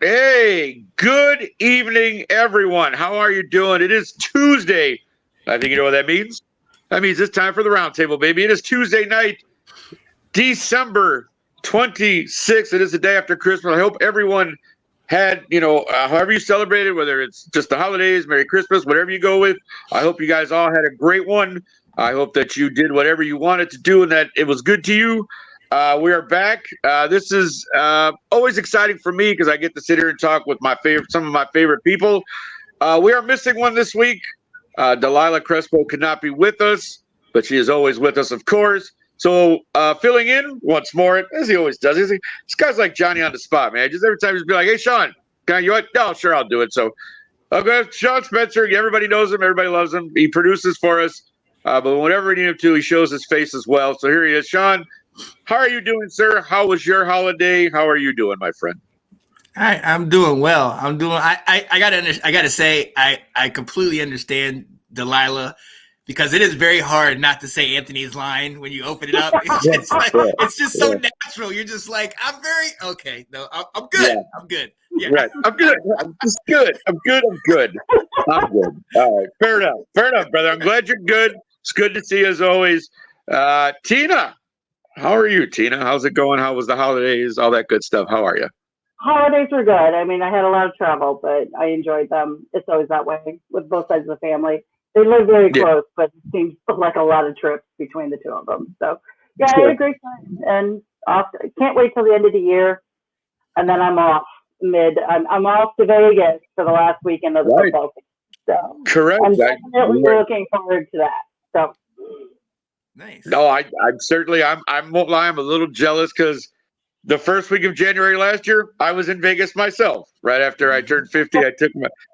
Hey, good evening, everyone. How are you doing? It is Tuesday. I think you know what that means. That means it's time for the Roundtable, baby. It is Tuesday night, December 26th. It is the day after Christmas. I hope everyone had, however you celebrated, whether it's just the holidays, Merry Christmas, whatever you go with. I hope you guys all had a great one. I hope that you did whatever you wanted to do and that it was good to you. We are back. This is always exciting for me because I get to sit here and talk with some of my favorite people. We are missing one this week. Delilah Crespo could not be with us, but she is always with us, of course. So filling in once more, as he always does. This guy's like Johnny on the spot, man. Just every time he's be like, "Hey, Sean, can you what? No, sure, I'll do it." So, okay, Sean Spencer. Everybody knows him. Everybody loves him. He produces for us. But whenever we need him to, he shows his face as well. So here he is, Sean. How are you doing, sir? How was your holiday? How are you doing, my friend? I'm doing well. I gotta say, I completely understand Delilah because it is very hard not to say Anthony's line when you open it up. It's just so natural. You're just like, I'm good. Yeah. I'm good. Yeah. Right. I'm good. I'm just good. I'm good. I'm good. All right. Fair enough, brother. I'm glad you're good. It's good to see you as always. Tina, how are you, Tina? How's it going? How was the holidays? All that good stuff. How are you? Holidays were good. I mean, I had a lot of travel, but I enjoyed them. It's always that way with both sides of the family. They live very close, but it seems like a lot of trips between the two of them. So, yeah, I had a great time. And I can't wait till the end of the year. And then I'm off I'm off to Vegas for the last weekend of the football season. So, correct. I'm definitely looking forward to that. So, nice. No, I'm certainly, I won't lie, I'm a little jealous because the first week of January last year, I was in Vegas myself. Right after I turned 50, I took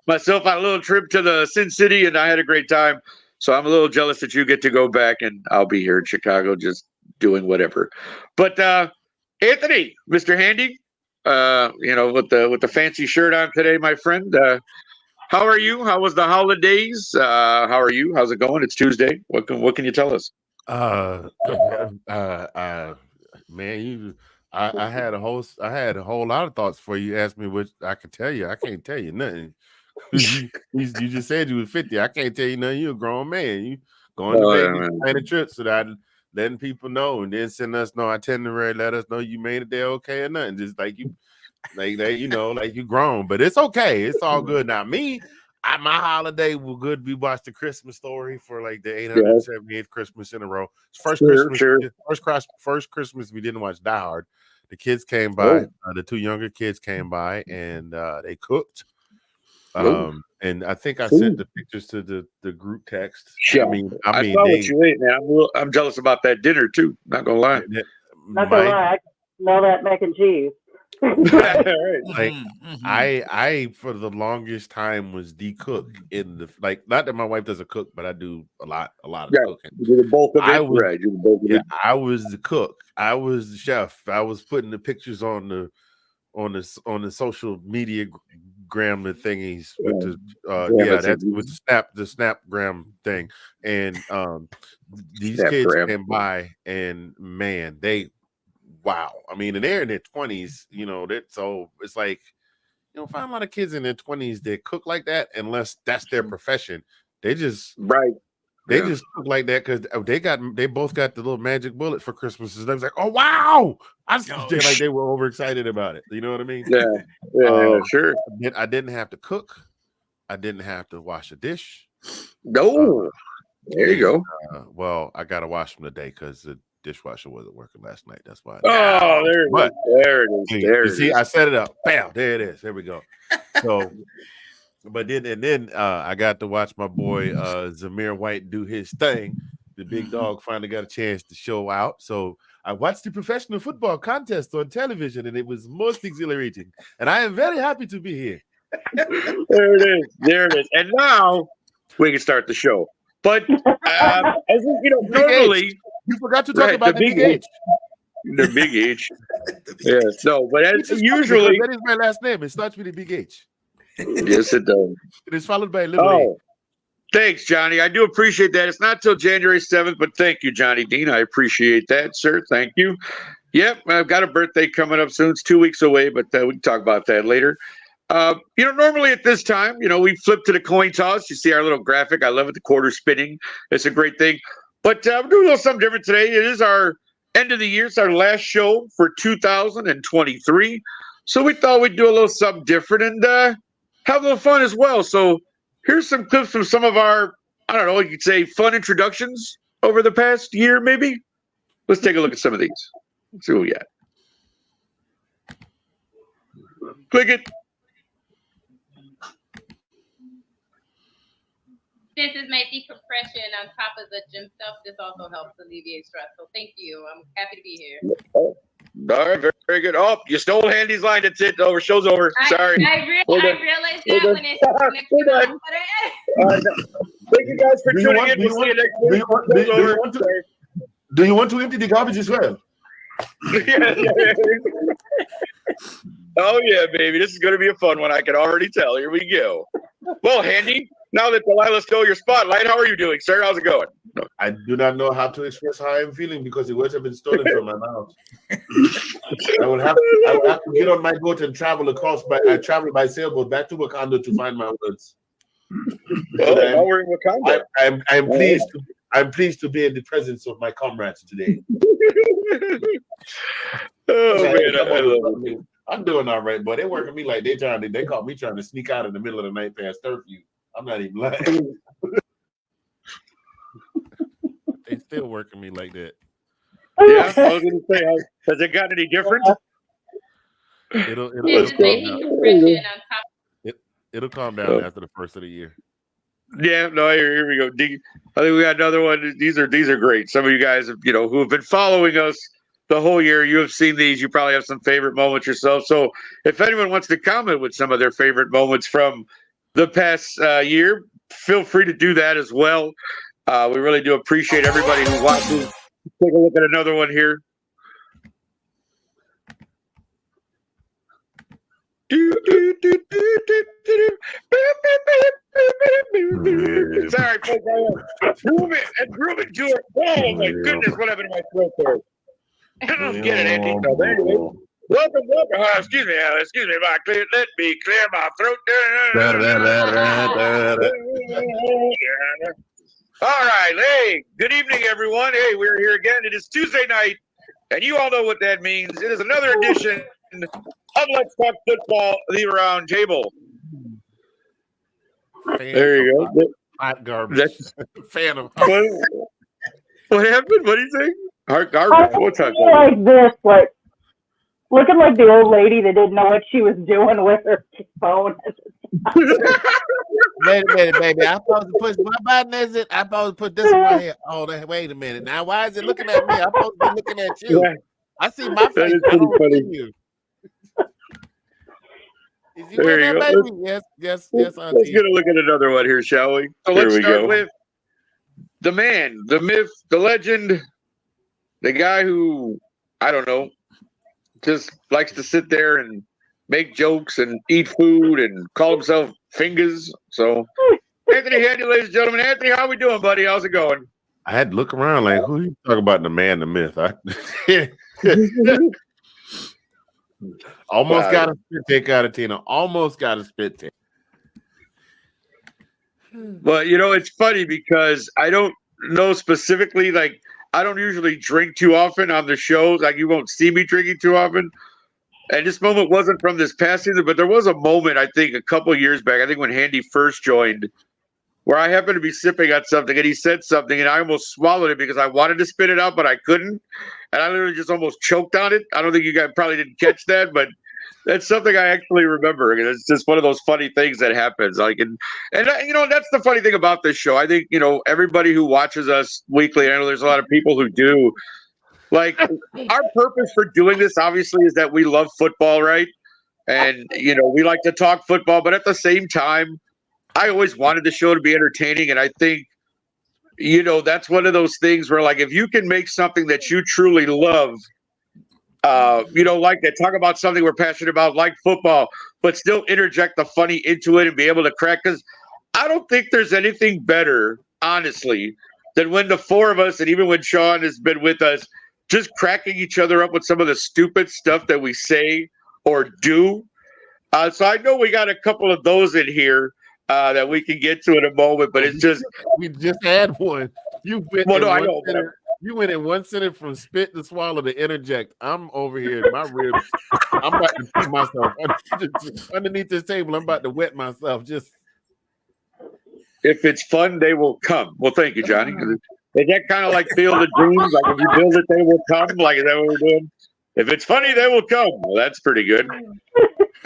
myself on a little trip to the Sin City, and I had a great time. So I'm a little jealous that you get to go back, and I'll be here in Chicago just doing whatever. But Anthony, Mr. Handy, with the fancy shirt on today, my friend. How are you? How was the holidays? How are you? How's it going? It's Tuesday. What can you tell us? Man, I had a whole lot of thoughts for you. You asked me which I could tell you. I can't tell you nothing. you just said you were 50. I can't tell you nothing. You're a grown man. You going to Vegas, planning trips, so that letting people know, and then send us no itinerary, let us know you made it there okay or nothing. Just like you, like that, like you grown, but it's okay. It's all good. Now me, my holiday was good. We watched the Christmas Story for like the 878th Christmas in a row. First Christmas we didn't watch Die Hard. The kids came by. The two younger kids came by, and they cooked. And I think I sent the pictures to the group text. Yeah. I saw what you ate, man. I'm jealous about that dinner too. Not gonna lie. Not gonna lie. I smell that mac and cheese. Like I for the longest time was the cook in the not that my wife doesn't cook, but I do a lot of cooking. You do both of it. I was the cook. I was the chef. I was putting the pictures on the social media gram thingies with the Snapgram thing, and these kids came by, and man, wow. I mean, and they're in their 20s, so it's like, you don't find a lot of kids in their 20s that cook like that unless that's their profession. They just They just look like that because they both got the little magic bullet for Christmas. And I was like, oh wow! They're like they were overexcited about it. You know what I mean? Yeah, sure. I didn't have to cook. I didn't have to wash a dish. No, there you go. Well, I got to wash them today because the dishwasher wasn't working last night. That's why. Oh, there it is. There you see, I set it up. Bam! There it is. There we go. So. But then I got to watch my boy Zamir White do his thing. The big dog finally got a chance to show out. So I watched the professional football contest on television, and it was most exhilarating. And I am very happy to be here. There it is. There it is. And now we can start the show. But as you know, normally you forgot to talk about the big H. The big H. Yes. No, but as usually that is my last name. It starts with a big H. Yes, it does. It is followed by a little A. Thanks, Johnny. I do appreciate that. It's not till January 7th, but thank you, Johnny Dean. I appreciate that, sir. Thank you. Yep, I've got a birthday coming up soon. It's 2 weeks away, but we can talk about that later. Normally at this time, we flip to the coin toss. You see our little graphic. I love it, the quarter spinning. It's a great thing. But we're doing a little something different today. It is our end of the year. It's our last show for 2023. So we thought we'd do a little something different and have a little fun as well. So here's some clips from some of our, I don't know, you could say fun introductions over the past year, maybe. Let's take a look at some of these. Let's see what we got. Click it. This is my decompression on top of the gym stuff. This also helps alleviate stress. So thank you. I'm happy to be here. All right, very, very good. Oh, you stole Handy's line. That's it. Over. Show's over. Sorry. I realized that when it's We're done. Thank you guys for tuning in. We'll see you next week. Do you want to empty the garbage as well? Oh, yeah, baby. This is going to be a fun one. I can already tell. Here we go. Well, Handy, now that Delilah stole your spotlight, how are you doing, sir? How's it going? I do not know how to express how I'm feeling because the words have been stolen from my mouth. I would have to get on my boat and travel by sailboat back to Wakanda to find my words. Well, now we're in Wakanda. I'm pleased to be in the presence of my comrades today. Oh man, I love it. I'm doing all right, but they working me like they caught me trying to sneak out in the middle of the night past curfew. I'm not even lying. They still working me like that. Yeah, I was gonna say, has it gotten any different? It'll calm down after the first of the year. Yeah, no, here we go. I think we got another one. These are great. Some of you guys, who have been following us the whole year, you have seen these. You probably have some favorite moments yourself. So if anyone wants to comment with some of their favorite moments from the past year, feel free to do that as well. We really do appreciate everybody who watches. Take a look at another one here. Sorry, folks. Grooving to it. Oh my goodness, what happened to my throat there? I don't get it, Andy. No, anyway, welcome. Excuse me, let me clear my throat. All right, hey, good evening, everyone. Hey, we're here again. It is Tuesday night, and you all know what that means. It is another edition of Let's Talk Football, the Roundtable. There you go. Hot garbage. Fan of what happened? What do you think? Hot garbage. What's hot garbage? Like this, looking like the old lady that didn't know what she was doing with her phone. Wait a minute, baby. I'm supposed to push what button is it? I'm supposed to put this one right here. Oh, wait a minute. Now, why is it looking at me? I'm supposed to be looking at you. Yeah. I see my face. I don't see you. Is you there you go. Baby? Yes, Let's get a look at another one here, shall we? So let's start with the man, the myth, the legend, the guy who, I don't know, just likes to sit there and make jokes and eat food and call himself Fingers. So, Anthony Handy, ladies and gentlemen. Anthony, how we doing, buddy? How's it going? I had to look around like, who you talking about, the man, the myth? Almost got a spit take out of Tina. Almost got a spit take. But it's funny because I don't know specifically. Like, I don't usually drink too often on the shows. Like, you won't see me drinking too often. And this moment wasn't from this past season, but there was a moment, I think, a couple of years back. I think when Handy first joined, where I happened to be sipping on something, and he said something, and I almost swallowed it because I wanted to spit it out, but I couldn't. And I literally just almost choked on it. I don't think you guys probably didn't catch that, but that's something I actually remember. And it's just one of those funny things that happens. Like, and that's the funny thing about this show. I think, everybody who watches us weekly, I know there's a lot of people who do. Like, our purpose for doing this, obviously, is that we love football, right? And, we like to talk football, but at the same time, I always wanted the show to be entertaining. And I think, that's one of those things where, like, if you can make something that you truly love, like that, talk about something we're passionate about, like football, but still interject the funny into it and be able to crack. Because I don't think there's anything better, honestly, than when the four of us, and even when Sean has been with us, just cracking each other up with some of the stupid stuff that we say or do. So I know we got a couple of those in here that we can get to in a moment, but it's just we just had one. You went you went in one sentence from spit to swallow to interject. I'm over here, my ribs. I'm about to pee myself underneath this table. I'm about to wet myself. Just if it's fun, they will come. Well, thank you, Johnny. Is that kind of like Field of Dreams? Like, if you build it, they will come. Like, is that what we're doing? If it's funny, they will come. Well, that's pretty good.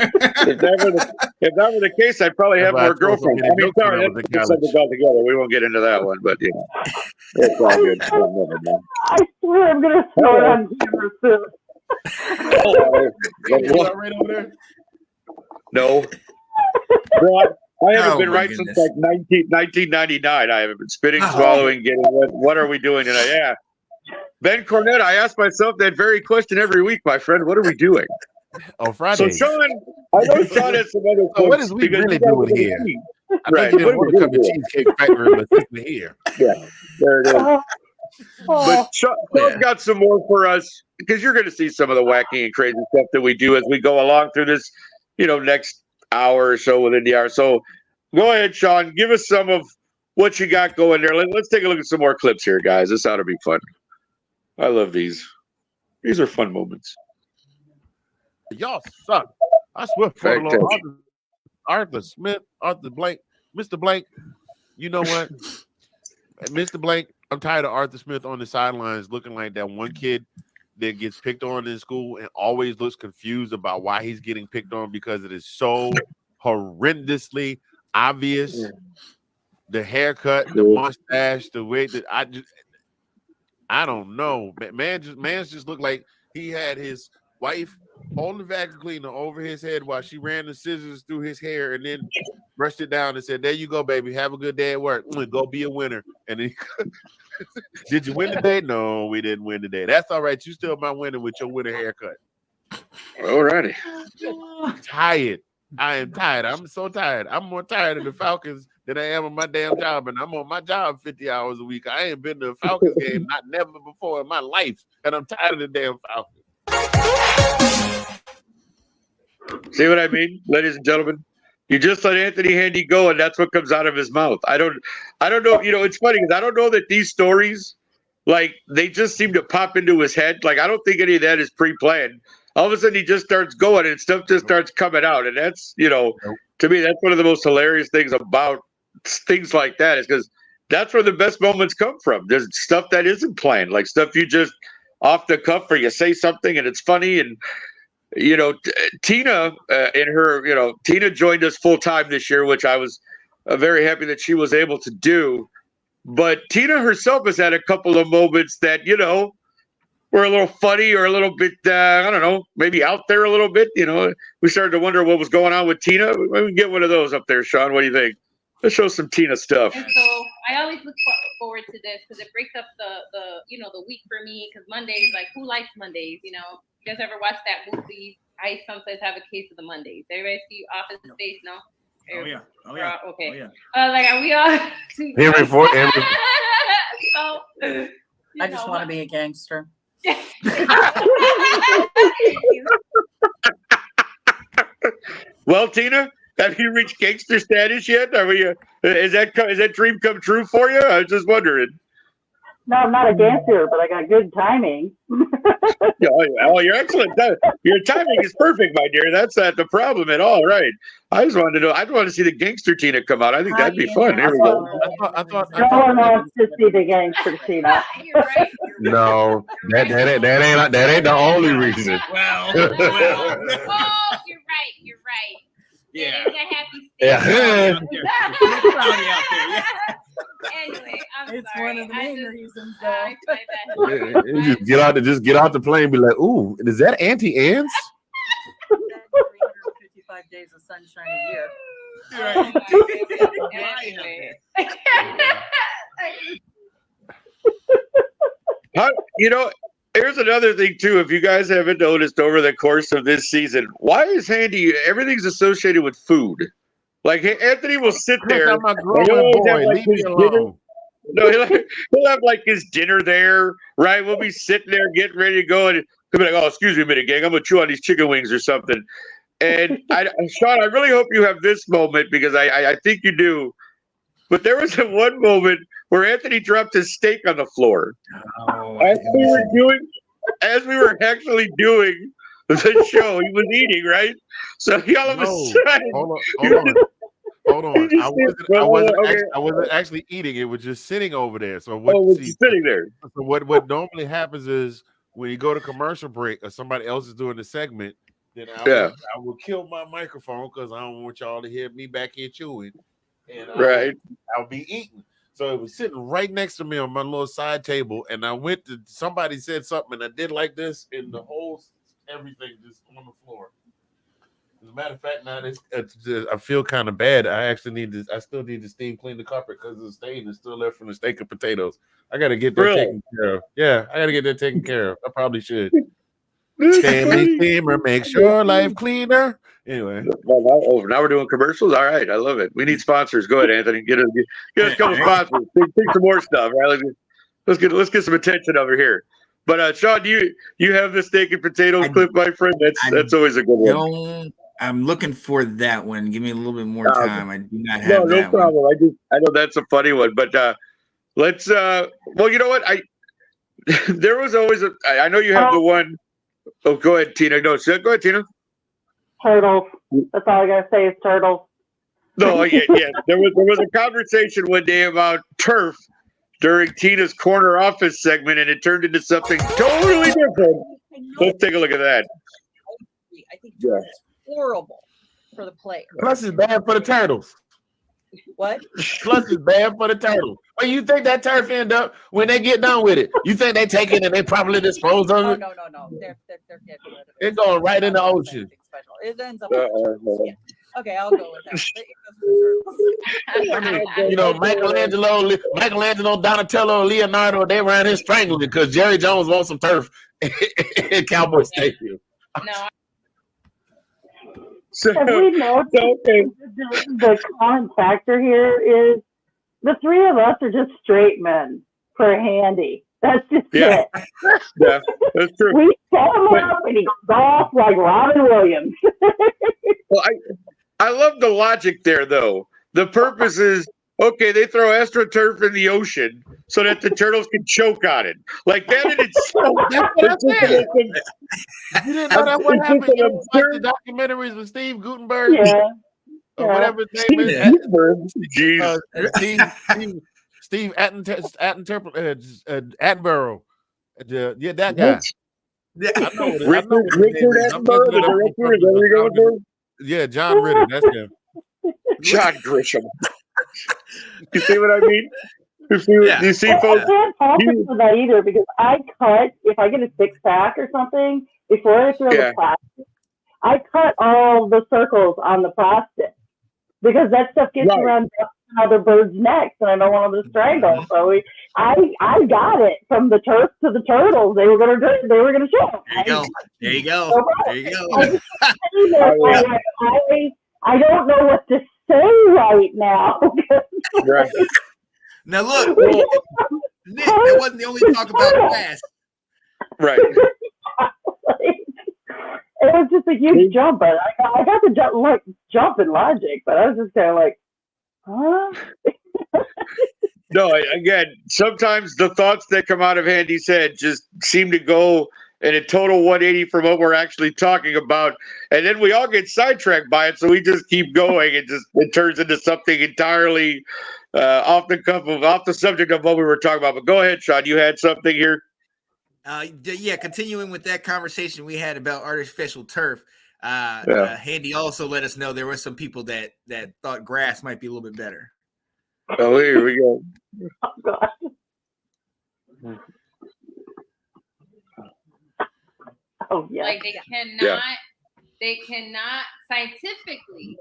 If that were the case, I'd probably have more girlfriends. I mean, sorry, that's something altogether. We won't get into that one, but it's all good. I swear I'm gonna throw it on camera soon. right over there? No. I haven't been right since like 1999. I haven't been spitting, swallowing, getting what are we doing tonight? Yeah. Ben Cornett, I ask myself that very question every week, my friend. What are we doing? Oh, Friday. So Sean, I know Sean has some other so what is we really doing here? Right. I know you didn't want to come to Cheesecake Factory, but since we're here. Yeah, there it is. But Sean's got some more for us, because you're going to see some of the wacky and crazy stuff that we do as we go along through this, next hour or so within the hour. So go ahead, Sean. Give us some of what you got going there. Let's take a look at some more clips here, guys. This ought to be fun. I love these. These are fun moments. Y'all suck. I swear for the Lord. Arthur Smith, Arthur Blank, Mr. Blank. You know what? Mr. Blank, I'm tired of Arthur Smith on the sidelines looking like that one kid that gets picked on in school and always looks confused about why he's getting picked on, because it is so horrendously obvious. The haircut, the mustache, the way that I don't know. Man's just looked like he had his wife holding the vacuum cleaner over his head while she ran the scissors through his hair and then brushed it down and said, "There you go, baby. Have a good day at work. Go be a winner." And then, did you win today? No, we didn't win today. That's all right. You still my winner with your winner haircut. All righty. Tired. I am tired. I'm so tired. I'm more tired of the Falcons than I am of my damn job, and I'm on my job 50 hours a week. I ain't been to a Falcons game, never before in my life, and I'm tired of the damn Falcons. See what I mean, ladies and gentlemen? You just let Anthony Handy go, and that's what comes out of his mouth. I don't know. It's funny because I don't know that these stories, like, they just seem to pop into his head. Like, I don't think any of that is pre-planned. All of a sudden, he just starts going, and stuff just starts coming out. And that's, to me, that's one of the most hilarious things about things like that, is because that's where the best moments come from. There's stuff that isn't planned, like stuff you just off the cuff, or you say something and it's funny. And Tina Tina joined us full time this year, which I was very happy that she was able to do. But Tina herself has had a couple of moments that were a little funny or a little bit I don't know, maybe out there a little bit. We started to wonder what was going on with Tina. We can get one of those up there, Sean. What do you think? Let's show some Tina stuff. And so I always look forward to this because it breaks up the week for me, because Mondays, like, who likes Mondays? You guys ever watch that movie? I sometimes have a case of the Mondays. Everybody see Office Space? No? Oh yeah. Okay. Oh, yeah. Like, are we all? So, I just want to be a gangster. Well, Tina, Have you reached gangster status yet? Are we? Is that dream come true for you? I was just wondering. No, I'm not a gangster, but I got good timing. Oh, you're excellent. Your timing is perfect, my dear. That's not the problem at all, right? I just wanted to know. I just want to see the gangster Tina come out. I think that'd be fun. There we go. No one wants to see the gangster Tina. You're right. No, that ain't the only reason. Well, Oh, you're right. You're right. yeah. It is a happy state. Yeah. It's cloudy out there. Yeah. Anyway, I'm It's sorry. one of the main reasons, though. I find that You just get out the plane and be like, ooh, is that Auntie Anne's? 355 days of sunshine a year. Oh my goodness. Anyway. Here's another thing too. If you guys haven't noticed over the course of this season, why is Handy everything's associated with food? Like Anthony will sit there. I'm a and grown he'll always boy. have, like, Leave me his dinner. alone. No, he'll have like his dinner there, right? We'll be sitting there getting ready to go, and he'll be like, "Oh, excuse me a minute, gang. I'm gonna chew on these chicken wings or something." And Sean, I really hope you have this moment because I think you do. But there was one moment where Anthony dropped his steak on the floor as we were actually doing the show. He was eating, right? So he all of a sudden, Hold on. Okay. I wasn't actually eating. It was just sitting over there. So it was sitting there. So what normally happens is when you go to commercial break or somebody else is doing the segment, then I will kill my microphone because I don't want y'all to hear me back here chewing. And I'll be eating. So it was sitting right next to me on my little side table, and I went to somebody said something, and I did like this, and the whole everything just on the floor. As a matter of fact, now I feel kind of bad. I still need to steam clean the carpet because the stain is still left from the steak and potatoes. I got to get that taken care of. Yeah, I got to get that taken care of. I probably should. Stanley Steamer makes your life cleaner. Anyway. Well, now we're doing commercials. All right, I love it. We need sponsors. Go ahead, Anthony. Get us a couple sponsors. Take some more stuff. Right? Let's get some attention over here. But Sean, do you have the steak and potatoes clip, my friend? That's always a good one. I'm looking for that one. Give me a little bit more time. I do not have that. No problem. One. I know that's a funny one, but let's. Well, you know what? There was always I know you have the one. Oh, go ahead, Tina. No, go ahead, Tina. Turtles. That's all I gotta say is turtles. No, yeah. There was a conversation one day about turf during Tina's corner office segment, and it turned into something totally different. Let's take a look at that. I think turf is horrible for the player. Plus, it's bad for the turtles. What? Plus, it's bad for the turtles. Well, you think that turf end up when they get done with it? You think they take it and they probably dispose of it? No. They're getting rid of it. It's going right in the ocean. It ends up. Okay, I'll go with that. Michelangelo, Donatello, Leonardo, they ran in strangling because Jerry Jones wants some turf in Cowboy Stadium. No. Have we noticed the common factor here is the three of us are just straight men for Handy. That's just it. Yeah, that's true. We set him up and he goes off like Robin Williams. Well, I love the logic there, though. The purpose is, okay, they throw AstroTurf in the ocean so that the turtles can choke on it. Like that in itself. That's what I said. You didn't know that what happened in the documentaries with Steve Gutenberg? Yeah. Or whatever his name is. Jeez. Steve Attenborough. Yeah, that guy. Yeah. Richard Attenborough, the director, is that what you're going for? Yeah, John Ritter, that's him. John Grisham. You see what I mean? You see, folks? I can't fault him for that either because if I get a 6-pack or something, before I throw the plastic, I cut all the circles on the plastic because that stuff gets around other birds' necks and I don't want them to strangle. So I got it from the turf to the turtles. They were gonna show. There you go. I don't know what to say right now. Right. Now look, Nick, that wasn't the only talk about class. Right. It was just a huge jump, but I got the jump in logic, but I was just kind of like, huh? No, again, sometimes the thoughts that come out of Handy's head just seem to go in a total 180 from what we're actually talking about, and then we all get sidetracked by it, so we just keep going, and it turns into something entirely off the subject of what we were talking about. But go ahead, Sean. You had something here. Yeah, continuing with that conversation we had about artificial turf. Handy also let us know there were some people that thought grass might be a little bit better. Oh, here we go. Oh, God. Oh, yeah. Like they cannot scientifically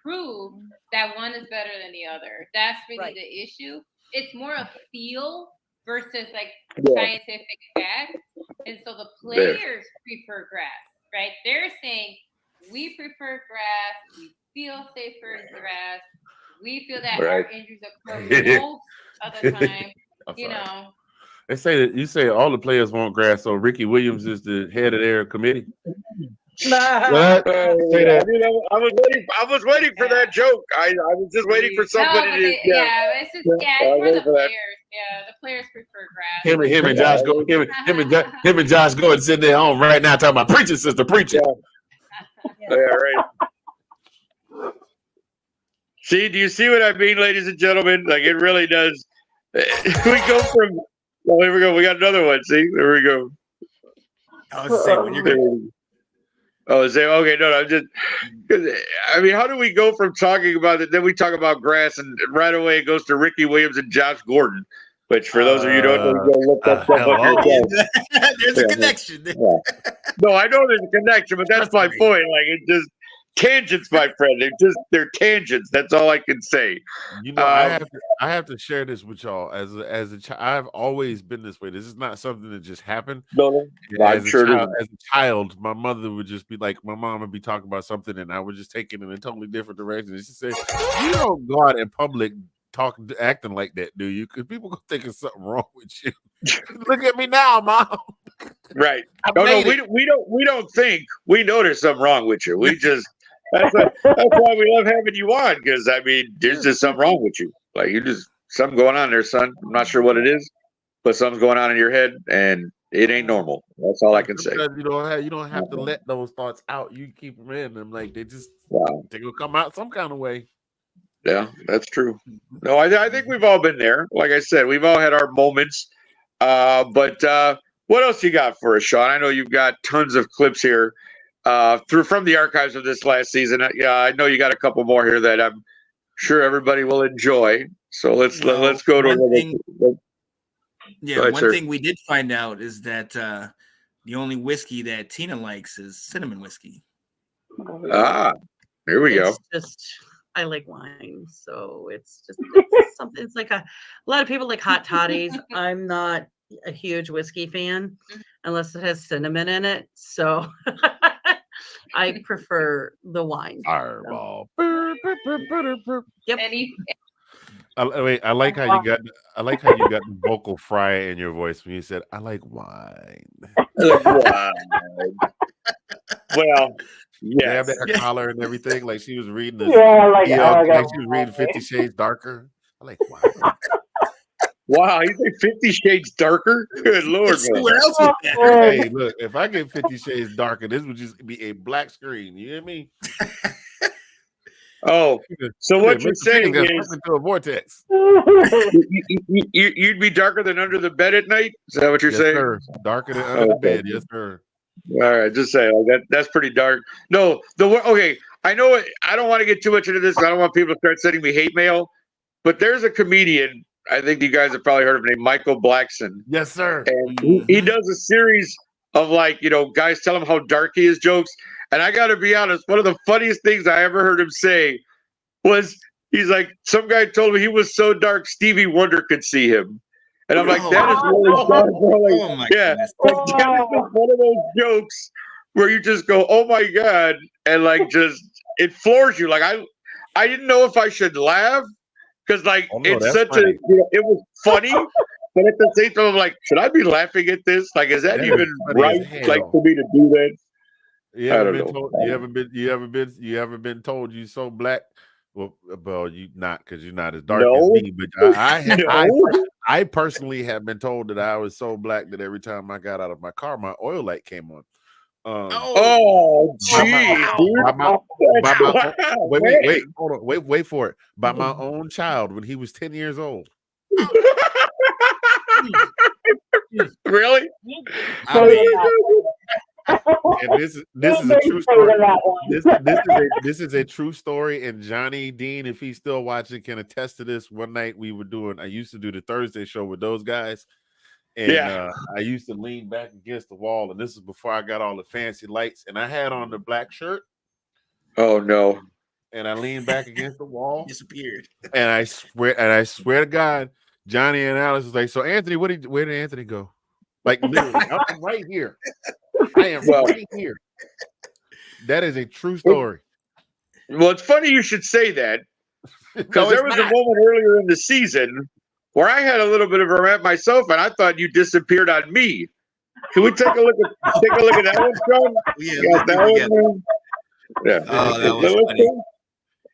prove that one is better than the other. That's really the issue. It's more a feel versus like scientific fact. And so the players prefer grass, right? They're saying we prefer grass, we feel safer in grass, we feel that our injuries occur most of the time, you know. They say that you say all the players want grass, so Ricky Williams is the head of their committee. I was waiting for that joke. I was just waiting for somebody to. It's just it's for the players. Yeah, the players prefer grass. Him and Josh go. Him and Josh go and sitting there home right now talking about preaching, sister, preaching. Yeah, right. See, do you see what I mean, ladies and gentlemen? Like, it really does. We go from. Oh, here we go. We got another one. See, there we go. Oh, it's the same one. You're good. Oh, say okay. No, I'm just. I mean, how do we go from talking about it? Then we talk about grass, and right away it goes to Ricky Williams and Josh Gordon. Which, for those of you who don't know, go look that stuff up yourself. There's a connection. Yeah. No, I know there's a connection, but that's my point. Like, it just tangents, my friend. They're tangents. That's all I can say. You know, I have to share this with y'all. As a child, I've always been this way. This is not something that just happened. No, as a child, my mother would just be like, my mom would be talking about something, and I would just take it in a totally different direction. And she said, "You don't go out in public acting like that, do you? Because people gonna think there's something wrong with you." Look at me now, Mom. Right? No, we don't think. We know there's something wrong with you. We just. That's why we love having you on, because I mean, there's just something wrong with you. Like, you just something going on there, son. I'm not sure what it is, but something's going on in your head, and it ain't normal. That's all I can say. You don't have to let those thoughts out. You keep them in them, like they will come out some kind of way. Yeah, that's true. No, I think we've all been there. Like I said, we've all had our moments. But what else you got for us, Sean? I know you've got tons of clips here. From the archives of this last season. I know you got a couple more here that I'm sure everybody will enjoy. So let's go to one thing. One thing we did find out is that the only whiskey that Tina likes is cinnamon whiskey. Here we go. I like wine, so it's something. It's like a lot of people like hot toddies. I'm not a huge whiskey fan unless it has cinnamon in it. So I prefer the wine. Fireball. Yep. I like how you got the vocal fry in your voice when you said, "I like wine." Well, yeah, have that collar and everything. Like she was reading this. Like she was reading 50 Shades Darker. I like wine. Wow, you think 50 Shades Darker? Good Lord, man. What else was that? Hey, look, if I get 50 Shades Darker, this would just be a black screen. You hear me? Oh, so what you're saying is into a vortex. You'd be darker than under the bed at night? Is that what you're saying? Sir. Darker than under the bed, yes, sir. All right, just saying that's pretty dark. No, okay. I know I don't want to get too much into this. I don't want people to start sending me hate mail. But there's a comedian, I think you guys have probably heard of him, named Michael Blackson. Yes, sir. And he does a series of guys tell him how dark he is jokes. And I got to be honest, one of the funniest things I ever heard him say was, he's like, some guy told me he was so dark Stevie Wonder could see him. And I'm like, that is really dark. Oh my goodness. That is just one of those jokes where you just go, oh my God. And it floors you. Like, I didn't know if I should laugh. Because it's such funny. It was funny, but at the same time, I'm like, should I be laughing at this? Like, is that even right? Like, for me to do that? You I ever don't been know. told? You ever been told you so black? Well, you not because you're not as dark as No. me. But No. I personally have been told that I was so black that every time I got out of my car, my oil light came on. Oh, By my, geez, by dude. my, by my Wow, wait, man. hold on, wait for it. By my own child when he was 10 years old. Really? I Say mean, that. And this is a Big true say story. to that one. This is a true story. And Johnny Dean, if he's still watching, can attest to this. One night I used to do the Thursday show with those guys. And Yeah. I used to lean back against the wall. And this is before I got all the fancy lights. And I had on the black shirt. Oh no. And I leaned back against the wall. disappeared. And I swear to God, Johnny and Alice was like, so Anthony, where did Anthony go? Like literally, I'm right here. I am right here. That is a true story. Well, it's funny you should say that because No, there it's was not. a moment earlier in the season where I had a little bit of a rant myself, and I thought you disappeared on me. Can we take a look at that one, Sean? Yeah, You got that one? Yeah. Oh, that was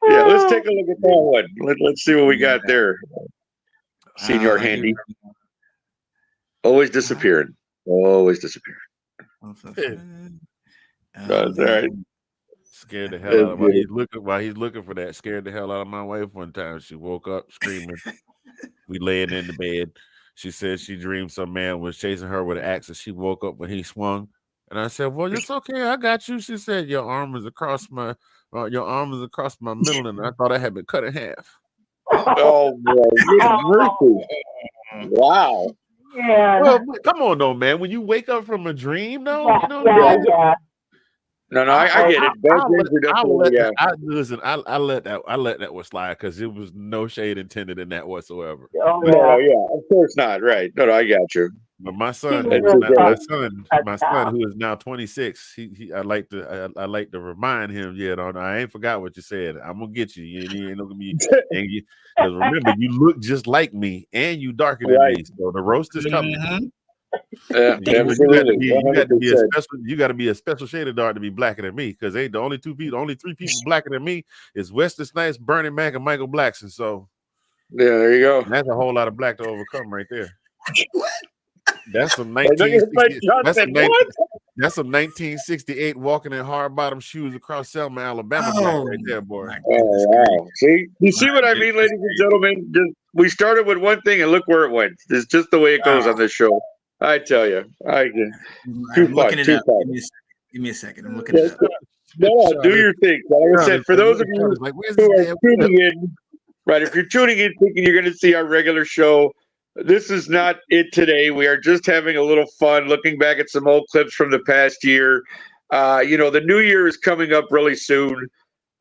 Let's funny. take a look at that one. Let's see what we got there. Senior Handy. Always disappearing. Always disappearing. That's all right. Scared the hell out of while he's looking for that. Scared the hell out of my wife one time. She woke up screaming. We laying in the bed. She said she dreamed some man was chasing her with an axe, and she woke up when he swung. And I said, "Well, it's okay. I got you." She said, your arm is across my middle, and I thought I had been cut in half. Oh boy. Wow. Yeah. Well, come on, though, man. When you wake up from a dream, though, Yeah, you know. yeah. No, I get it. Bad dreams are definitely, yeah. I let that one slide because it was no shade intended in that whatsoever. Oh, No, yeah. yeah, of course not. Right. No, I got you. But my son, He my son, who is now 26, I like to remind him, I ain't forgot what you said. I'm gonna get you. You ain't gonna be, because remember, you look just like me, and you darker than me. So the roast is coming. Mm-hmm. Absolutely. You got to be a special shade of dark to be blacker than me, because the only three people blacker than me is Wesley Snipes, Bernie Mac, and Michael Blackson. So yeah, there you go. That's a whole lot of black to overcome right there. That's some That's some 1968 walking in hard bottom shoes across Selma, Alabama, black right there, boy. Oh wow! See, you see what I mean, ladies and gentlemen? We started with one thing and look where it went. It's just the way it goes on this show. I tell you, I'm looking it up. Give me a second. I'm looking it up. No, do your thing. Like I said, for those of you who are tuning in, right? If you're tuning in thinking you're going to see our regular show, this is not it today. We are just having a little fun, looking back at some old clips from the past year. The new year is coming up really soon.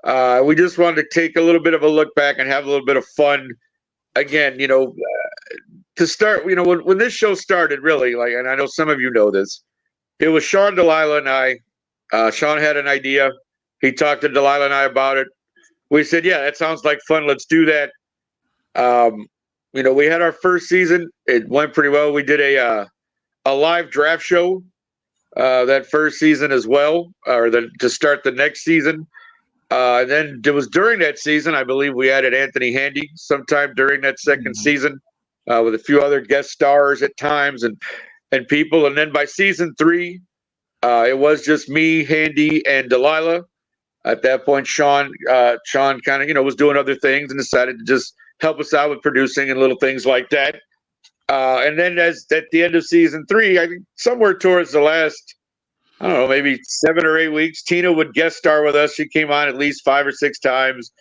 We just wanted to take a little bit of a look back and have a little bit of fun. Again, to start, when this show started, really, and I know some of you know this, it was Sean, Delilah, and I. Sean had an idea. He talked to Delilah and I about it. We said, yeah, that sounds like fun. Let's do that. We had our first season. It went pretty well. We did a live draft show that first season as well, to start the next season. And then it was during that season, I believe we added Anthony Handy sometime during that second season with a few other guest stars at times and people. And then by season 3, it was just me, Handy, and Delilah. At that point, Sean kind of, was doing other things and decided to just help us out with producing and little things like that. And then at the end of season 3, I think somewhere towards the last, I don't know, maybe 7 or 8 weeks, Tina would guest star with us. She came on at least 5 or 6 times.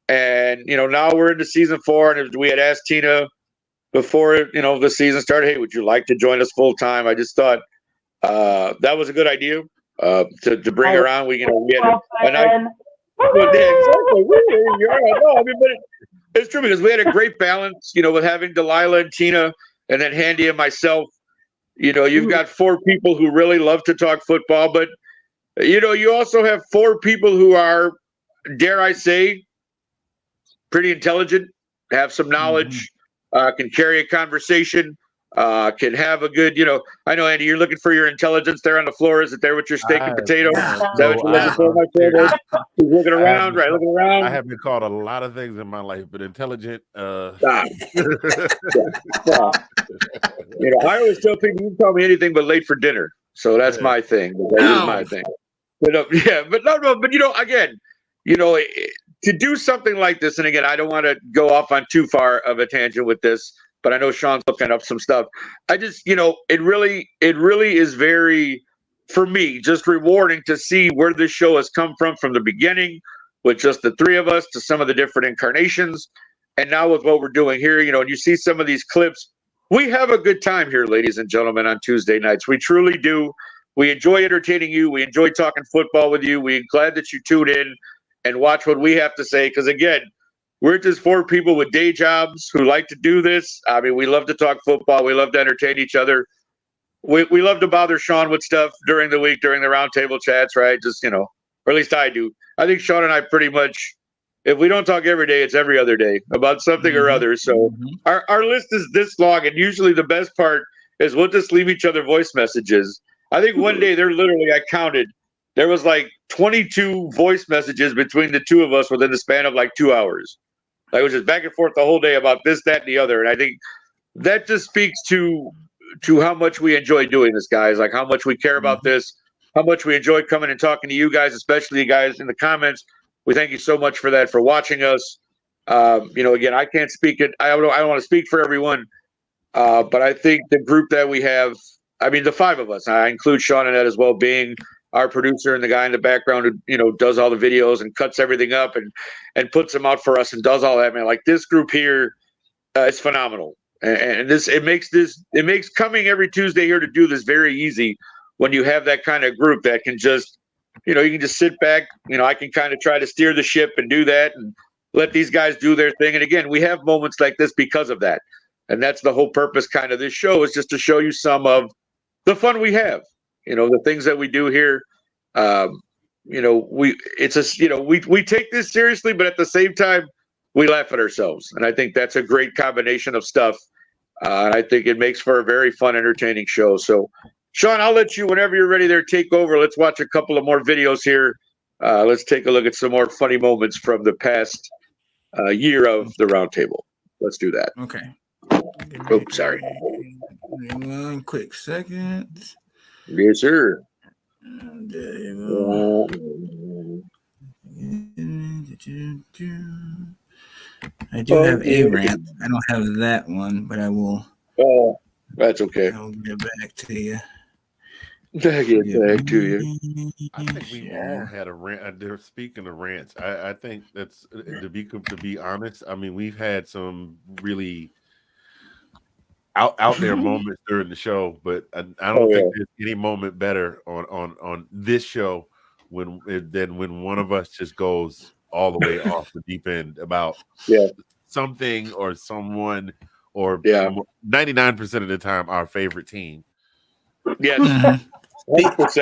And, now we're into season 4, and we had asked Tina before, the season started, hey, would you like to join us full time? I just thought that was a good idea to bring her on. We had a nice. Well, yeah, exactly. But it's true because we had a great balance, with having Delilah and Tina, and then Handy and myself. You've got 4 people who really love to talk football, but you also have 4 people who are, dare I say, pretty intelligent, have some knowledge, can carry a conversation. can have a good, I know, Andy, you're looking for your intelligence there on the floor. Is it there with your steak and potato? Is that what you're looking for, my friend? He's looking around, right? Looking around. I have been called a lot of things in my life, but intelligent. I always tell people, you can call me anything but late for dinner. So that's my thing. That is my thing. But but again, to do something like this, and again, I don't want to go off on too far of a tangent with this, but I know Sean's looking up some stuff. I just, it really is very, for me, just rewarding to see where this show has come from the beginning, with just the three of us, to some of the different incarnations, and now with what we're doing here, and you see some of these clips. We have a good time here, ladies and gentlemen, on Tuesday nights. We truly do. We enjoy entertaining you. We enjoy talking football with you. We're glad that you tune in and watch what we have to say. Because, again, we're just four people with day jobs who like to do this. I mean, we love to talk football. We love to entertain each other. We love to bother Sean with stuff during the week, during the roundtable chats, right? Just, or at least I do. I think Sean and I pretty much, if we don't talk every day, it's every other day about something or other. So our list is this long, and usually the best part is we'll just leave each other voice messages. I think one day I counted, there was like 22 voice messages between the two of us within the span of like 2 hours. Like, it was just back and forth the whole day about this, that, and the other. And I think that just speaks to how much we enjoy doing this, guys, like how much we care about this, how much we enjoy coming and talking to you guys, especially you guys in the comments. We thank you so much for that, for watching us. Again, I can't speak it. I don't want to speak for everyone, but I think the group that we have, I mean, the five of us, I include Sean in that as well, being our producer and the guy in the background who, does all the videos and cuts everything up and puts them out for us and does all that, man. Like, this group here is phenomenal. And it makes coming every Tuesday here to do this very easy when you have that kind of group that can just, you can just sit back. I can kind of try to steer the ship and do that and let these guys do their thing. And again, we have moments like this because of that. And that's the whole purpose kind of this show, is just to show you some of the fun we have, the things that we do here. We take this seriously, but at the same time, we laugh at ourselves. And I think that's a great combination of stuff. And I think it makes for a very fun, entertaining show. So, Sean, I'll let you, whenever you're ready there, take over. Let's watch a couple of more videos here. Let's take a look at some more funny moments from the past year of the Roundtable. Let's do that. Okay. Oh, sorry. One quick second. Yes, sir. There you go. I do have a rant. I don't have that one, but I will. Oh, that's okay. I'll get back to you. I'll get back to you. I think we all had a rant. They're speaking of rants. I think that's, to be honest. I mean, we've had some really out there moments during the show, but I don't think there's any moment better on this show than when one of us just goes all the way off the deep end about something or someone, or 99% of the time our favorite team. Yes.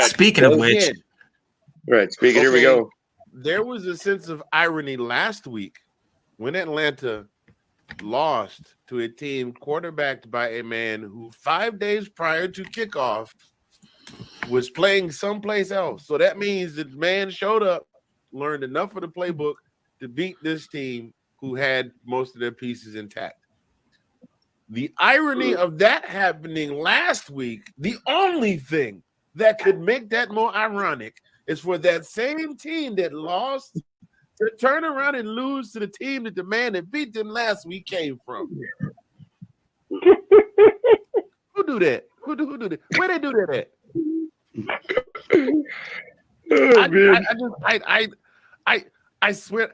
Speaking of which, here we go. There was a sense of irony last week when Atlanta lost to a team quarterbacked by a man who 5 days prior to kickoff was playing someplace else. So that means the man showed up, learned enough of the playbook to beat this team who had most of their pieces intact. The irony of that happening last week, the only thing that could make that more ironic is for that same team that lost to turn around and lose to the team that the man that beat them last week came from. Who do that? Who do that? Where they do that at? I swear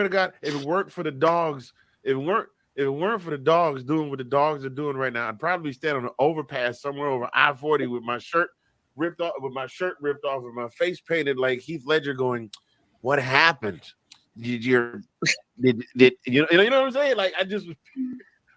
to God, if it weren't for the dogs, if it weren't for the dogs doing what the dogs are doing right now, I'd probably stand on an overpass somewhere over I-40 with my shirt ripped off, and my face painted like Heath Ledger, going, "What happened? Did you know what I'm saying?" Like,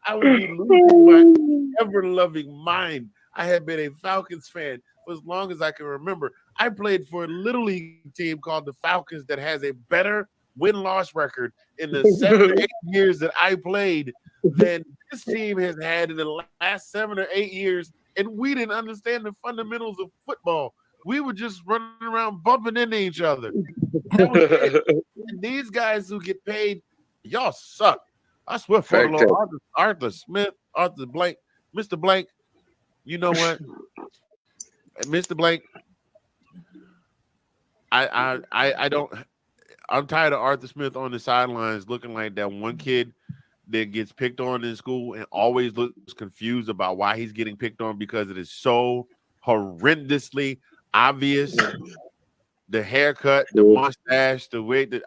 I would be losing my ever-loving mind. I have been a Falcons fan for as long as I can remember. I played for a little league team called the Falcons that has a better win-loss record in the 7 or 8 years that I played than team has had in the last 7 or 8 years, and we didn't understand the fundamentals of football. We were just running around bumping into each other. That was it. And these guys who get paid, y'all suck. I swear for the Lord, Arthur Smith, Arthur Blank, Mr. Blank, you know what? Mr. Blank, I don't. I'm tired of Arthur Smith on the sidelines looking like that one kid that gets picked on in school and always looks confused about why he's getting picked on because it is so horrendously obvious. The haircut, the mustache, the way that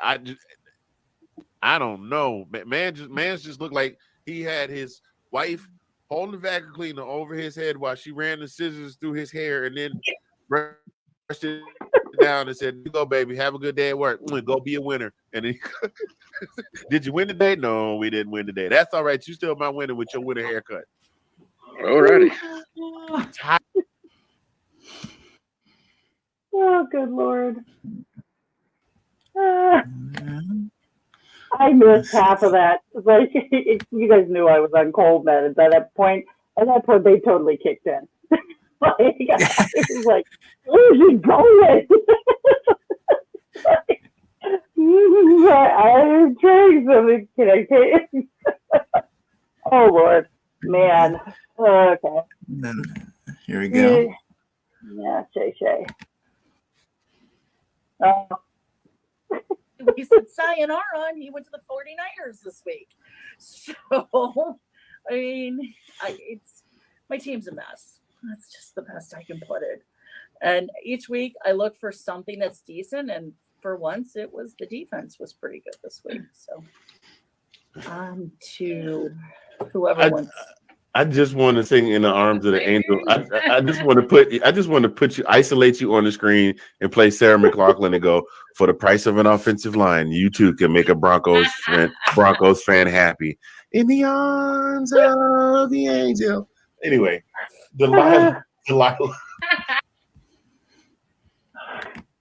I don't know. Man's just looked like he had his wife holding the vacuum cleaner over his head while she ran the scissors through his hair and then brushed it down and said, "You go, baby. Have a good day at work. Go be a winner." And then, did you win today? No, we didn't win today. That's all right. You still might win with your winner haircut. Alrighty. Oh, good Lord. I missed half of that. Like, you guys knew I was on cold med at that point. At that point, they totally kicked in. Like, I was like, where's he going? Like, I'm trying something. Can I take? Oh, Lord. Man. Okay. Here we go. Yeah, Shay. He said sayonara and he went to the 49ers this week. So, I mean, my team's a mess. That's just the best I can put it. And each week I look for something that's decent. And for once, the defense was pretty good this week. So, to whoever wants. I just want to sing in the arms of the angel. I just want to put you, isolate you on the screen and play Sarah McLachlan and go, for the price of an offensive line, you too can make a Broncos fan happy. In the arms of the angel. Anyway, Delilah.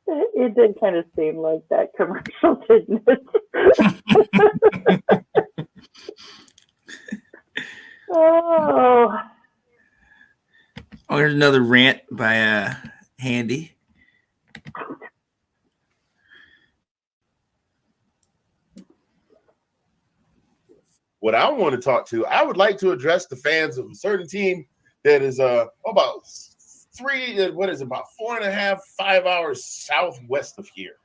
It did kind of seem like that commercial, didn't it? Oh, here's another rant by Handy. What I want to talk to, I would like to address the fans of a certain team that is about 4.5, 5 hours southwest of here.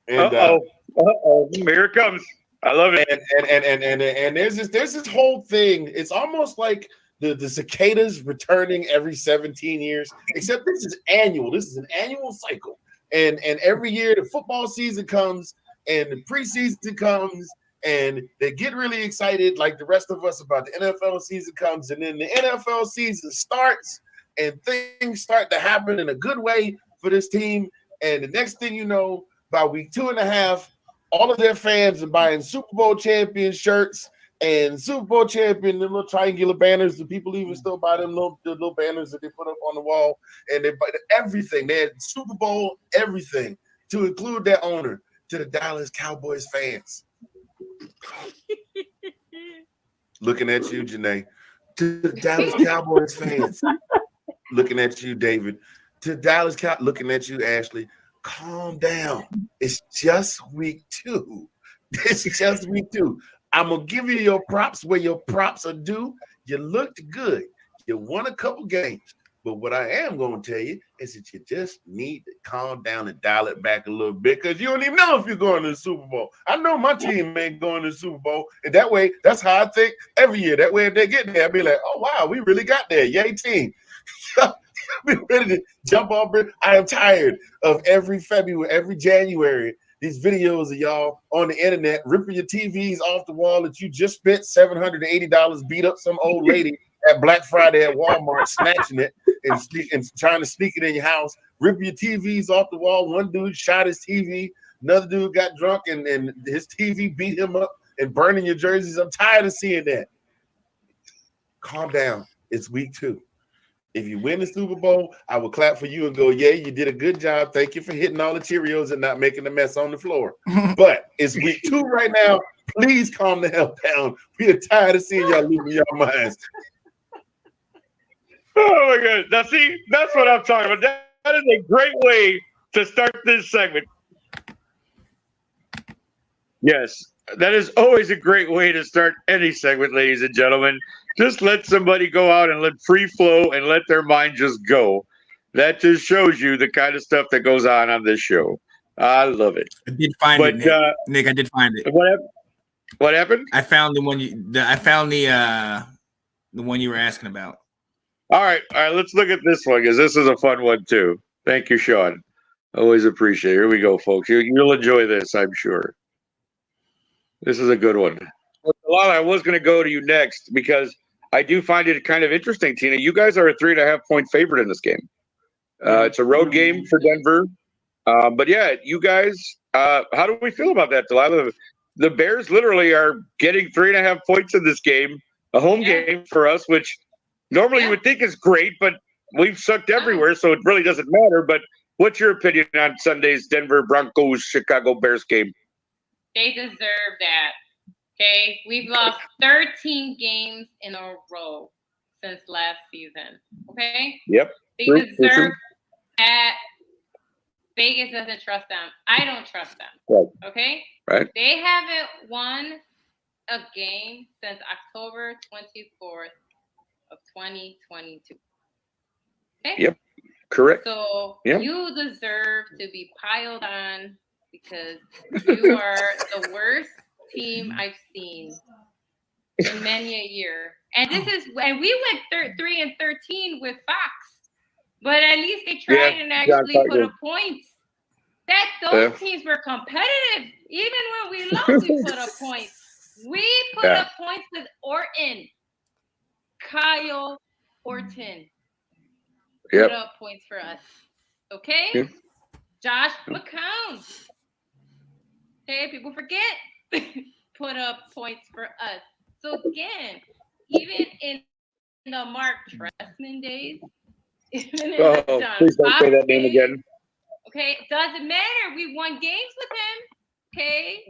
And, here it comes. I love it. And there's this whole thing. It's almost like the cicadas returning every 17 years, except this is annual. This is an annual cycle. And every year the football season comes and the preseason comes and they get really excited like the rest of us about the NFL season comes. And then the NFL season starts and things start to happen in a good way for this team. And the next thing you know, by week 2.5, all of their fans are buying Super Bowl champion shirts and Super Bowl champion, the little triangular banners. The people even still buy them little banners that they put up on the wall. And they buy everything. They had Super Bowl everything to include their owner to the Dallas Cowboys fans. Looking at you, Janae. To the Dallas Cowboys fans. Looking at you, David. To Dallas looking at you, Ashley. Calm down. It's just week 2. It's just week 2. I'm going to give you your props where your props are due. You looked good. You won a couple games. But what I am going to tell you is that you just need to calm down and dial it back a little bit because you don't even know if you're going to the Super Bowl. I know my team ain't going to the Super Bowl. And that way, that's how I think every year. That way, if they get there, I'll be like, oh, wow, we really got there. Yay, team. Be ready to jump off. I am tired of every February, every January, these videos of y'all on the internet ripping your TVs off the wall that you just spent $780, beat up some old lady at Black Friday at Walmart, snatching it and trying to sneak it in your house, ripping your TVs off the wall. One dude shot his TV, another dude got drunk and his TV beat him up and burning your jerseys. I'm tired of seeing that. Calm down. It's week 2. If you win the Super Bowl, I will clap for you and go, yeah, you did a good job. Thank you for hitting all the Cheerios and not making a mess on the floor. But it's week 2 right now. Please calm the hell down. We are tired of seeing y'all losing your minds. Oh my God! Now see, that's what I'm talking about. That is a great way to start this segment. Yes, that is always a great way to start any segment, ladies and gentlemen. Just let somebody go out and let free flow and let their mind just go. That just shows you the kind of stuff that goes on this show. I love it. I did find But, it, Nick. Nick, I did find it. What happened? I found the one the one you were asking about. All right. Let's look at this one because this is a fun one too. Thank you, Sean. Always appreciate it. Here we go, folks. You'll enjoy this, I'm sure. This is a good one. Well, I was going to go to you next because I do find it kind of interesting, Tina. You guys are a 3.5-point favorite in this game. It's a road game for Denver. But yeah, you guys, how do we feel about that, Delilah? The Bears literally are getting 3.5 points in this game, a home game for us, which normally you would think is great, but we've sucked everywhere, so it really doesn't matter. But what's your opinion on Sunday's Denver Broncos Chicago Bears game? They deserve that. Okay, we've lost 13 games in a row since last season. Okay. Yep. They deserve that. Vegas doesn't trust them. I don't trust them. Right. Okay. Right. They haven't won a game since October 24th of 2022. Okay. Yep. Correct. So Yep. you deserve to be piled on because you are the worst team I've seen in many a year. And we went 3-13 with Fox, but at least they tried and actually put up points. Those teams were competitive. Even when we lost, we put up points. We put up points with Orton, Kyle Orton. Put up points for us. Okay? Yep. Josh McCown. Okay, people forget. Put up points for us. So again, even in the Mark Trestman days, even in the John please don't Fox say that name days, again. okay, it doesn't matter. We won games with him. Okay,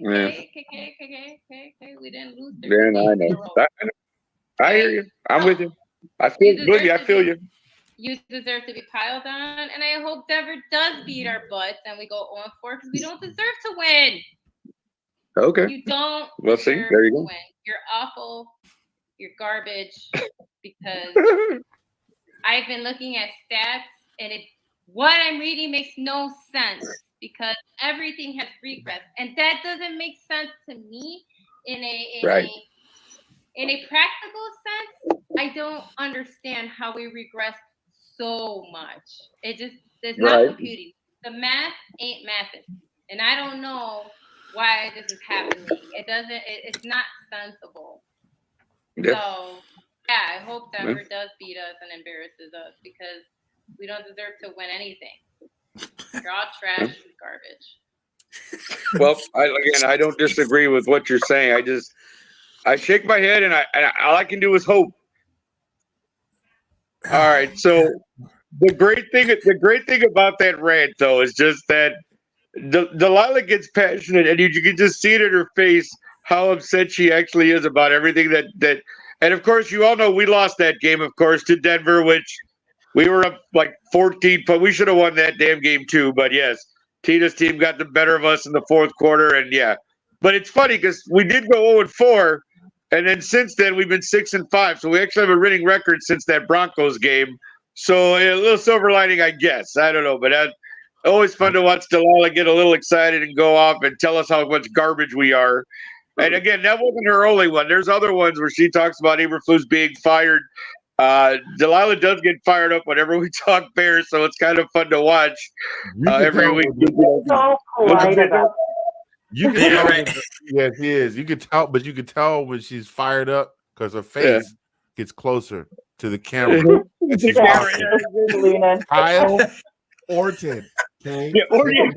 we didn't lose. Man, I know. I hear you. I'm with you. I feel you. You deserve to be piled on, and I hope Denver does beat our butts and we go 0-4 because we don't deserve to win. Okay. You don't. We'll see. There you go. Win. You're awful. You're garbage because I've been looking at stats and what I'm reading makes no sense because everything has regressed, and that doesn't make sense to me in a practical sense. I don't understand how we regress so much. It's not computing. The math ain't mathing, and I don't know why this is happening. It's not sensible. Yep. So yeah, I hope Denver does beat us and embarrasses us because we don't deserve to win anything. You're all trash and garbage. Well, I don't disagree with what you're saying. I shake my head and all I can do is hope. All right. So the great thing about that rant though is just that Delilah gets passionate and you can just see it in her face how upset she actually is about everything that and of course you all know we lost that game, of course, to Denver, which we were up like 14, but we should have won that damn game too. But yes, Tina's team got the better of us in the fourth quarter, and yeah. But it's funny because we did go 0-4, and then since then we've been 6-5. So we actually have a winning record since that Broncos game. So a little silver lining, I guess. I don't know, but always fun to watch Delilah get a little excited and go off and tell us how much garbage we are. And again, that wasn't her only one. There's other ones where she talks about Eberflus being fired. Delilah does get fired up whenever we talk Bears, so it's kind of fun to watch every week. So polite about You can tell, yes, he is. You can tell, but you can tell when she's fired up because her face gets closer to the camera. Kyle Orton. Okay. Yeah, Orton.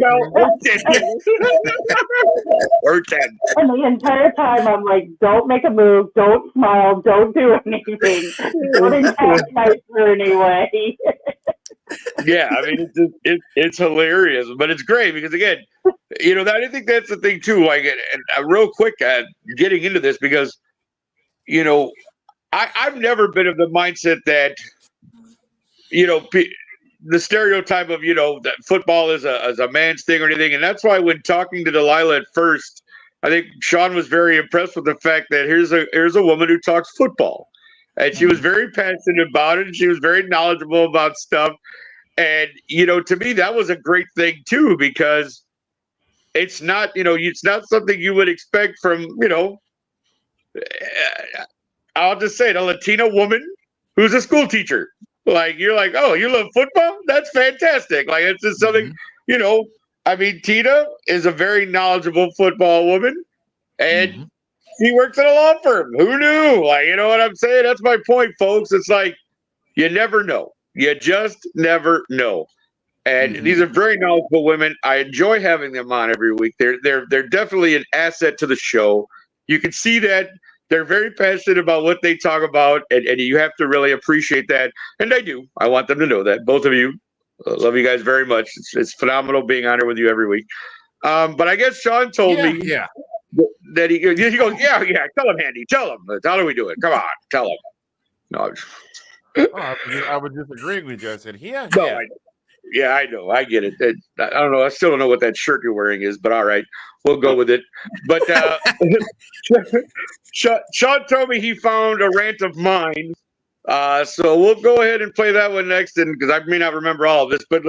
Orton. And the entire time I'm like, don't make a move, don't smile, don't do anything. Don't entice her anyway. Yeah, I mean it's hilarious, but it's great because again, I think that's the thing too. Like, and real quick, getting into this because, I've never been of the mindset that, the stereotype of, that football is a man's thing or anything. And that's why when talking to Delilah at first, I think Sean was very impressed with the fact that here's a woman who talks football. And she was very passionate about it. And she was very knowledgeable about stuff. And, to me, that was a great thing, too, because it's not, it's not something you would expect from, I'll just say it, a Latina woman who's a school teacher. Like, you're like, oh, you love football? That's fantastic. Like, it's just something, Tina is a very knowledgeable football woman, and she works at a law firm. Who knew? Like, you know what I'm saying? That's my point, folks. It's like, you never know. You just never know. And these are very knowledgeable women. I enjoy having them on every week. They're definitely an asset to the show. You can see that. They're very passionate about what they talk about, and you have to really appreciate that. And I do. I want them to know that. Both of you. Love you guys very much. It's phenomenal being on here with you every week. But I guess Sean told me that he goes, yeah. Tell him, Handy. Tell him. How do we do it? Come on. Tell him. No, I was just agreeing with you. I said, yeah. No, I know. I get it. I don't know. I still don't know what that shirt you're wearing is, but all right. We'll go with it. But Sean told me he found a rant of mine. So we'll go ahead and play that one next, and because I may not remember all of this, but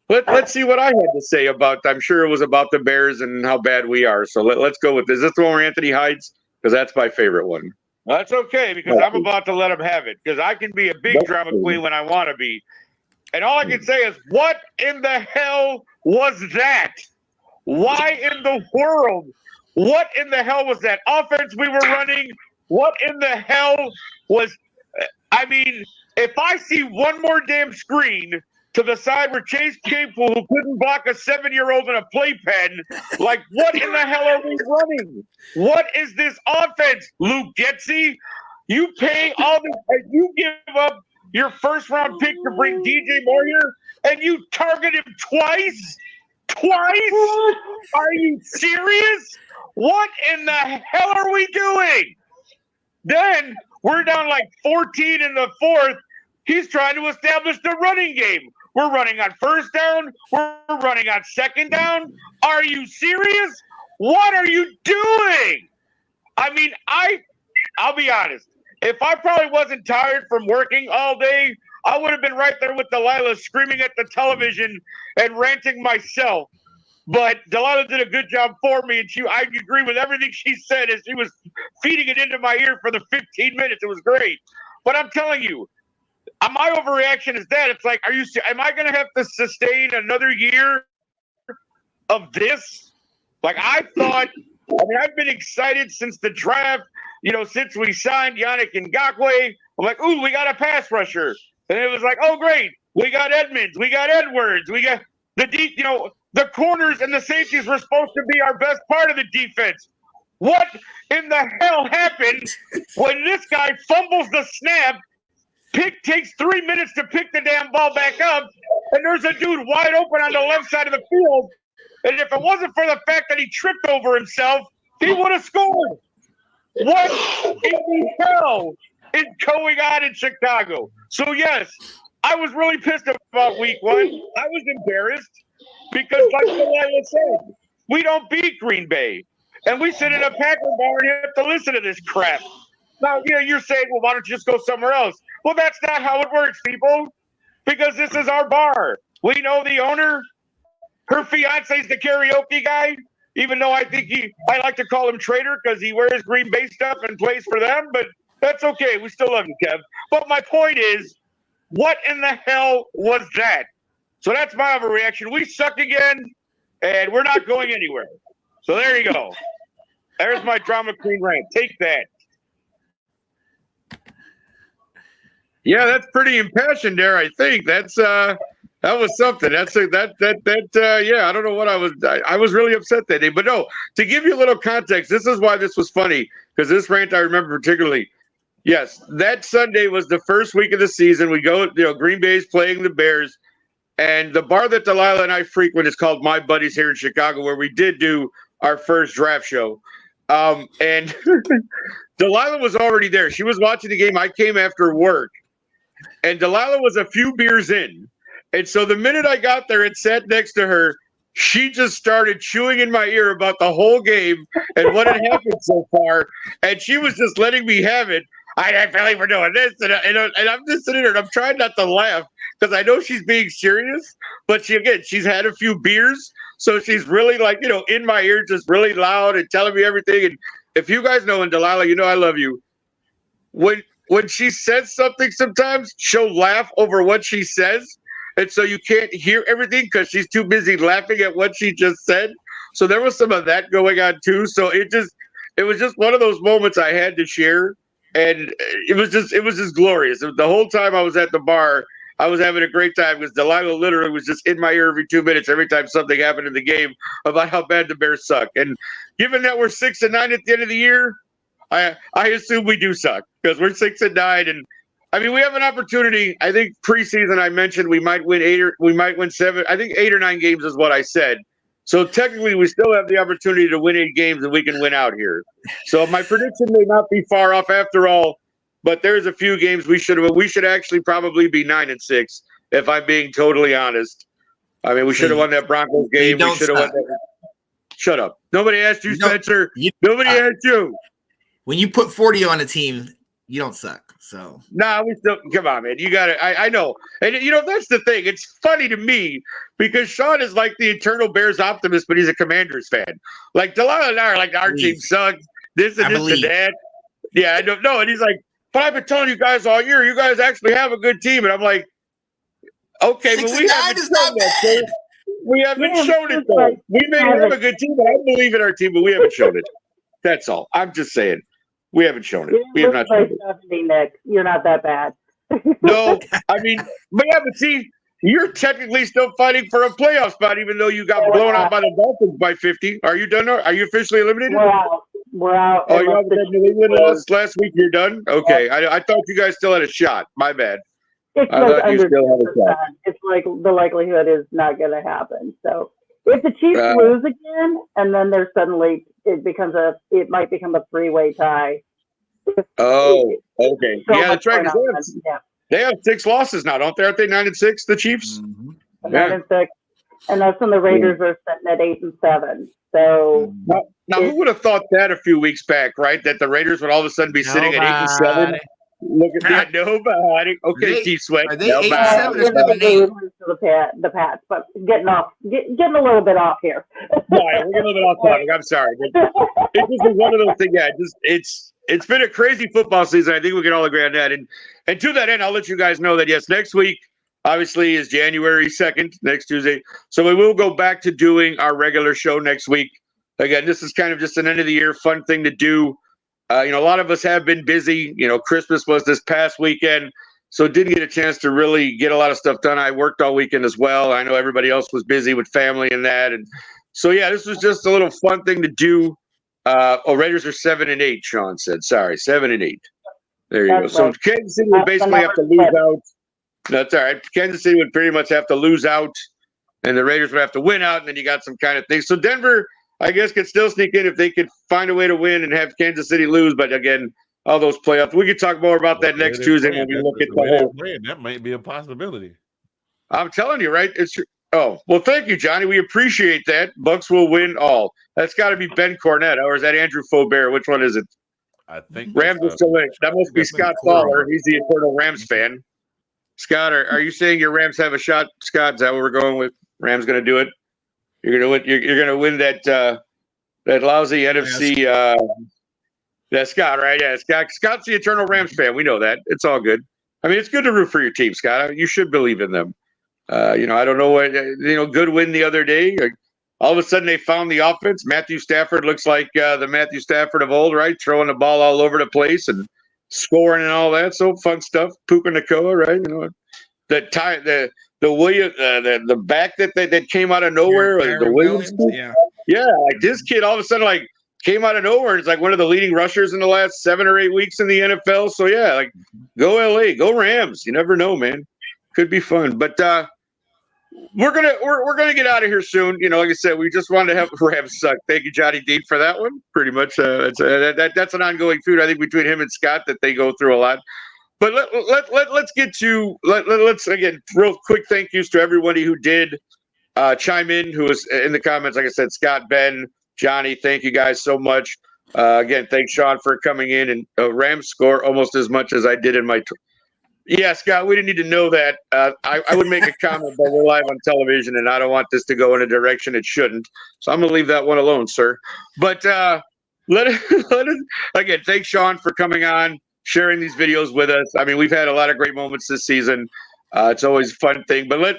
let's see what I had to say about. I'm sure it was about the Bears and how bad we are. So let's go with this. Is this the one where Anthony hides? Because that's my favorite one. Well, that's okay, because I'm about to let him have it, because I can be a big drama queen when I want to be. And all I can say is, what in the hell was that? Why in the world? What in the hell was that offense we were running? What in the hell was... if I see one more damn screen to the side where Chase Claypool, who couldn't block a 7-year-old in a playpen, like, what in the hell are we running? What is this offense, Luke Getsy? You pay all this... You give up your first-round pick to bring DJ Moore here, and you target him twice? Twice? Are you serious? What in the hell are we doing? Then we're down like 14 in the fourth. He's trying to establish the running game. We're running on first down. We're running on second down. Are you serious? What are you doing? I'll be honest. If I probably wasn't tired from working all day, I would have been right there with Delilah screaming at the television and ranting myself. But Delilah did a good job for me, and I agree with everything she said as she was feeding it into my ear for the 15 minutes. It was great. But I'm telling you, my overreaction is that it's like, am I going to have to sustain another year of this? Like, I've been excited since the draft, since we signed Yannick Ngakoue. I'm like, ooh, we got a pass rusher. And it was like, oh, great. We got Edmonds. We got Edwards. We got the corners and the safeties were supposed to be our best part of the defense. What in the hell happened when this guy fumbles the snap? Takes 3 minutes to pick the damn ball back up, and there's a dude wide open on the left side of the field. And if it wasn't for the fact that he tripped over himself, he would have scored. What in the hell is going on in Chicago? So, yes, I was really pissed about week one. I was embarrassed because, like Delilah said, we don't beat Green Bay. And we sit in a Packer bar and have to listen to this crap. Now, you're saying, well, why don't you just go somewhere else? Well, that's not how it works, people, because this is our bar. We know the owner. Her fiance's the karaoke guy, even though I like to call him traitor because he wears Green Bay stuff and plays for them, but that's okay. We still love you, Kev. But my point is, what in the hell was that? So that's my overreaction. We suck again, and we're not going anywhere. So there you go. There's my drama queen rant. Take that. Yeah, that's pretty impassioned there. I think that was something. Yeah. I don't know what I was really upset that day, but no. To give you a little context, this is why this was funny, because this rant I remember particularly. Yes, that Sunday was the first week of the season. We go, Green Bay's playing the Bears, And the bar that Delilah and I frequent is called My Buddies here in Chicago, where we did do our first draft show. And Delilah was already there. She was watching the game. I came after work, and Delilah was a few beers in. And so the minute I got there and sat next to her, she just started chewing in my ear about the whole game and what had happened so far. And she was just letting me have it. I feel like we're doing this. And I'm just sitting there and I'm trying not to laugh because I know she's being serious. But she's had a few beers. So she's really like, in my ear, just really loud and telling me everything. And if you guys know, and Delilah, I love you. When she says something sometimes, she'll laugh over what she says. And so you can't hear everything because she's too busy laughing at what she just said. So there was some of that going on too. So it was just one of those moments I had to share. And it was just glorious. The whole time I was at the bar, I was having a great time because Delilah literally was just in my ear every 2 minutes, every time something happened in the game about how bad the Bears suck. And given that we're 6-9 at the end of the year, I assume we do suck because we're 6-9. And I mean, we have an opportunity. I think preseason I mentioned we might win 8 or we might win 7. I think 8 or 9 games is what I said. So technically, we still have the opportunity to win 8 games and we can win out here. So my prediction may not be far off after all, but there's a few games we should actually probably be 9-6 if I'm being totally honest. I mean, we should have won that Broncos game. We should have won that. Shut up. Nobody asked you, Spencer. Nobody asked you. When you put 40 on a team, you don't suck. So we still come on, man. You got it. I know, and that's the thing. It's funny to me because Sean is like the eternal Bears optimist, but he's a Commanders fan. Like Delilah and I are like, our team sucks. This and this and that. Yeah, I don't know. And he's like, but I've been telling you guys all year, you guys actually have a good team. And I'm like, okay, but we haven't shown that. We haven't shown it though. We may have a good team, but I believe in our team, but we haven't shown it. That's all. I'm just saying. We haven't shown it. We have not shown it. Nick. You're not that bad. No, I mean, but see, you're technically still fighting for a playoff spot, even though you got blown out by the Dolphins by 50. Are you done? Are you officially eliminated? We're out. Oh, you have New England lost last week. You're done? Okay. I thought you guys still had a shot. My bad. It's like under 10%. It's like the likelihood is not going to happen. So if the Chiefs lose again, and then there's suddenly it might become a 3-way tie. Oh, okay. Yeah, that's right. They have 6 losses now, don't they? Aren't they 9-6? The Chiefs. Mm-hmm. 9-6, and that's when the Raiders are sitting at 8-7. So now who would have thought that a few weeks back, right? That the Raiders would all of a sudden be sitting at 8-7. Look at that, nobody. Okay, Steve Sweat. Are they 8-7 or 7-8? The Pats, but getting a little bit off here. No, we're getting a little bit off topic. I'm sorry. It just is one of those things. Yeah, it's been a crazy football season. I think we can all agree on that. And to that end, I'll let you guys know that yes, next week obviously is January 2nd, next Tuesday. So we will go back to doing our regular show next week. Again, this is kind of just an end of the year fun thing to do. A lot of us have been busy. Christmas was this past weekend, so didn't get a chance to really get a lot of stuff done. I worked all weekend as well. I know everybody else was busy with family and that. And so, yeah, this was just a little fun thing to do. Raiders are 7-8, Sean said. Sorry, 7-8. There you go. So Kansas City would basically have to lose out. That's all right. Kansas City would pretty much have to lose out, and the Raiders would have to win out, and then you got some kind of thing. So Denver, I guess, could still sneak in if they could find a way to win and have Kansas City lose. But again, all those playoffs, we could talk more about that next Tuesday when we look at the whole. That might be a possibility. I'm telling you, right? Well, thank you, Johnny. We appreciate that. Bucks will win all. That's got to be Ben Cornett, or is that Andrew Faubert? Which one is it? I think Rams are still in. That must be Scott Fowler. He's the eternal Rams fan. Scott, are you saying your Rams have a shot? Scott, is that what we're going with? Rams going to do it? You're going to win that lousy NFC. That's Scott, right? Yeah, Scott's the eternal Rams fan. We know that. It's all good. I mean, it's good to root for your team, Scott. You should believe in them. I don't know what good win the other day. All of a sudden, they found the offense. Matthew Stafford looks like the Matthew Stafford of old, right? Throwing the ball all over the place and scoring and all that. So fun stuff. Puka Nacua, right? The back that came out of nowhere, the Williams. Yeah, like this kid all of a sudden came out of nowhere. It's like one of the leading rushers in the last 7 or 8 weeks in the NFL. So yeah, go LA, go Rams. You never know, man. Could be fun. But we're gonna get out of here soon. You know, like I said, we just wanted to have suck. Thank you, Johnny Dean, for that one. Pretty much, that's an ongoing feud I think between him and Scott that they go through a lot. But let's get to let's again real quick thank yous to everybody who did chime in, who was in the comments. Like I said, Scott, Ben, Johnny, thank you guys so much. Again, thanks Sean for coming in, and Rams score almost as much as I did in my. Yeah, Scott, we didn't need to know that. I would make a comment, but we're live on television, and I don't want this to go in a direction it shouldn't. So I'm going to leave that one alone, sir. But let us again, thanks, Sean, for coming on, sharing these videos with us. I mean, we've had a lot of great moments this season. It's always a fun thing. But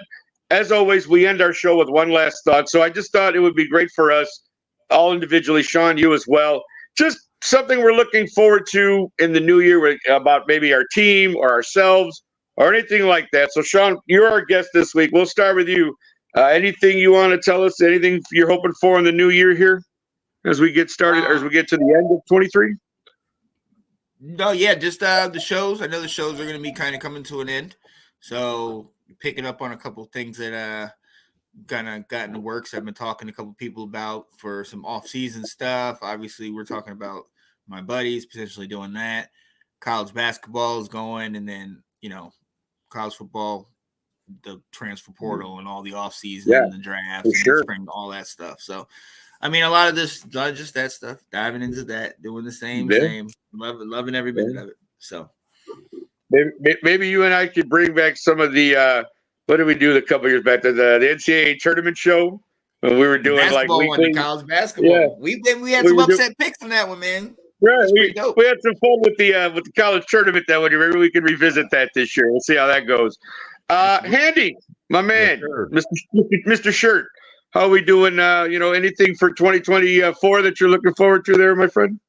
as always, we end our show with one last thought. So I just thought it would be great for us all individually, Sean, you as well, just something we're looking forward to in the new year about maybe our team or ourselves or anything like that. So, Sean, you're our guest this week. We'll start with you. Anything you want to tell us? Anything you're hoping for in the new year here as we get started or as we get to the end of 23? No, yeah, just the shows. I know the shows are going to be kind of coming to an end. So picking up on a couple of things that kind of got in the works. I've been talking to a couple of people about for some off-season stuff. Obviously, we're talking about my buddies potentially doing that. College basketball is going, and then, you know, college football, the transfer portal and all the off-season and the draft and the spring, all that stuff. So, I mean, a lot of this, just that stuff, diving into that, doing the same, loving every minute of it. So maybe you and I could bring back some of the what did we do a couple years back? The NCAA tournament show when we were doing like weekly college basketball. Yeah. We had some upset picks on that one, man. Right, we had some fun with the college tournament that one. Maybe we can revisit that this year. We'll see how that goes. Handy, my man, yes, Mr. Shirt. How are we doing? You know, anything for 2024 that you're looking forward to there, my friend?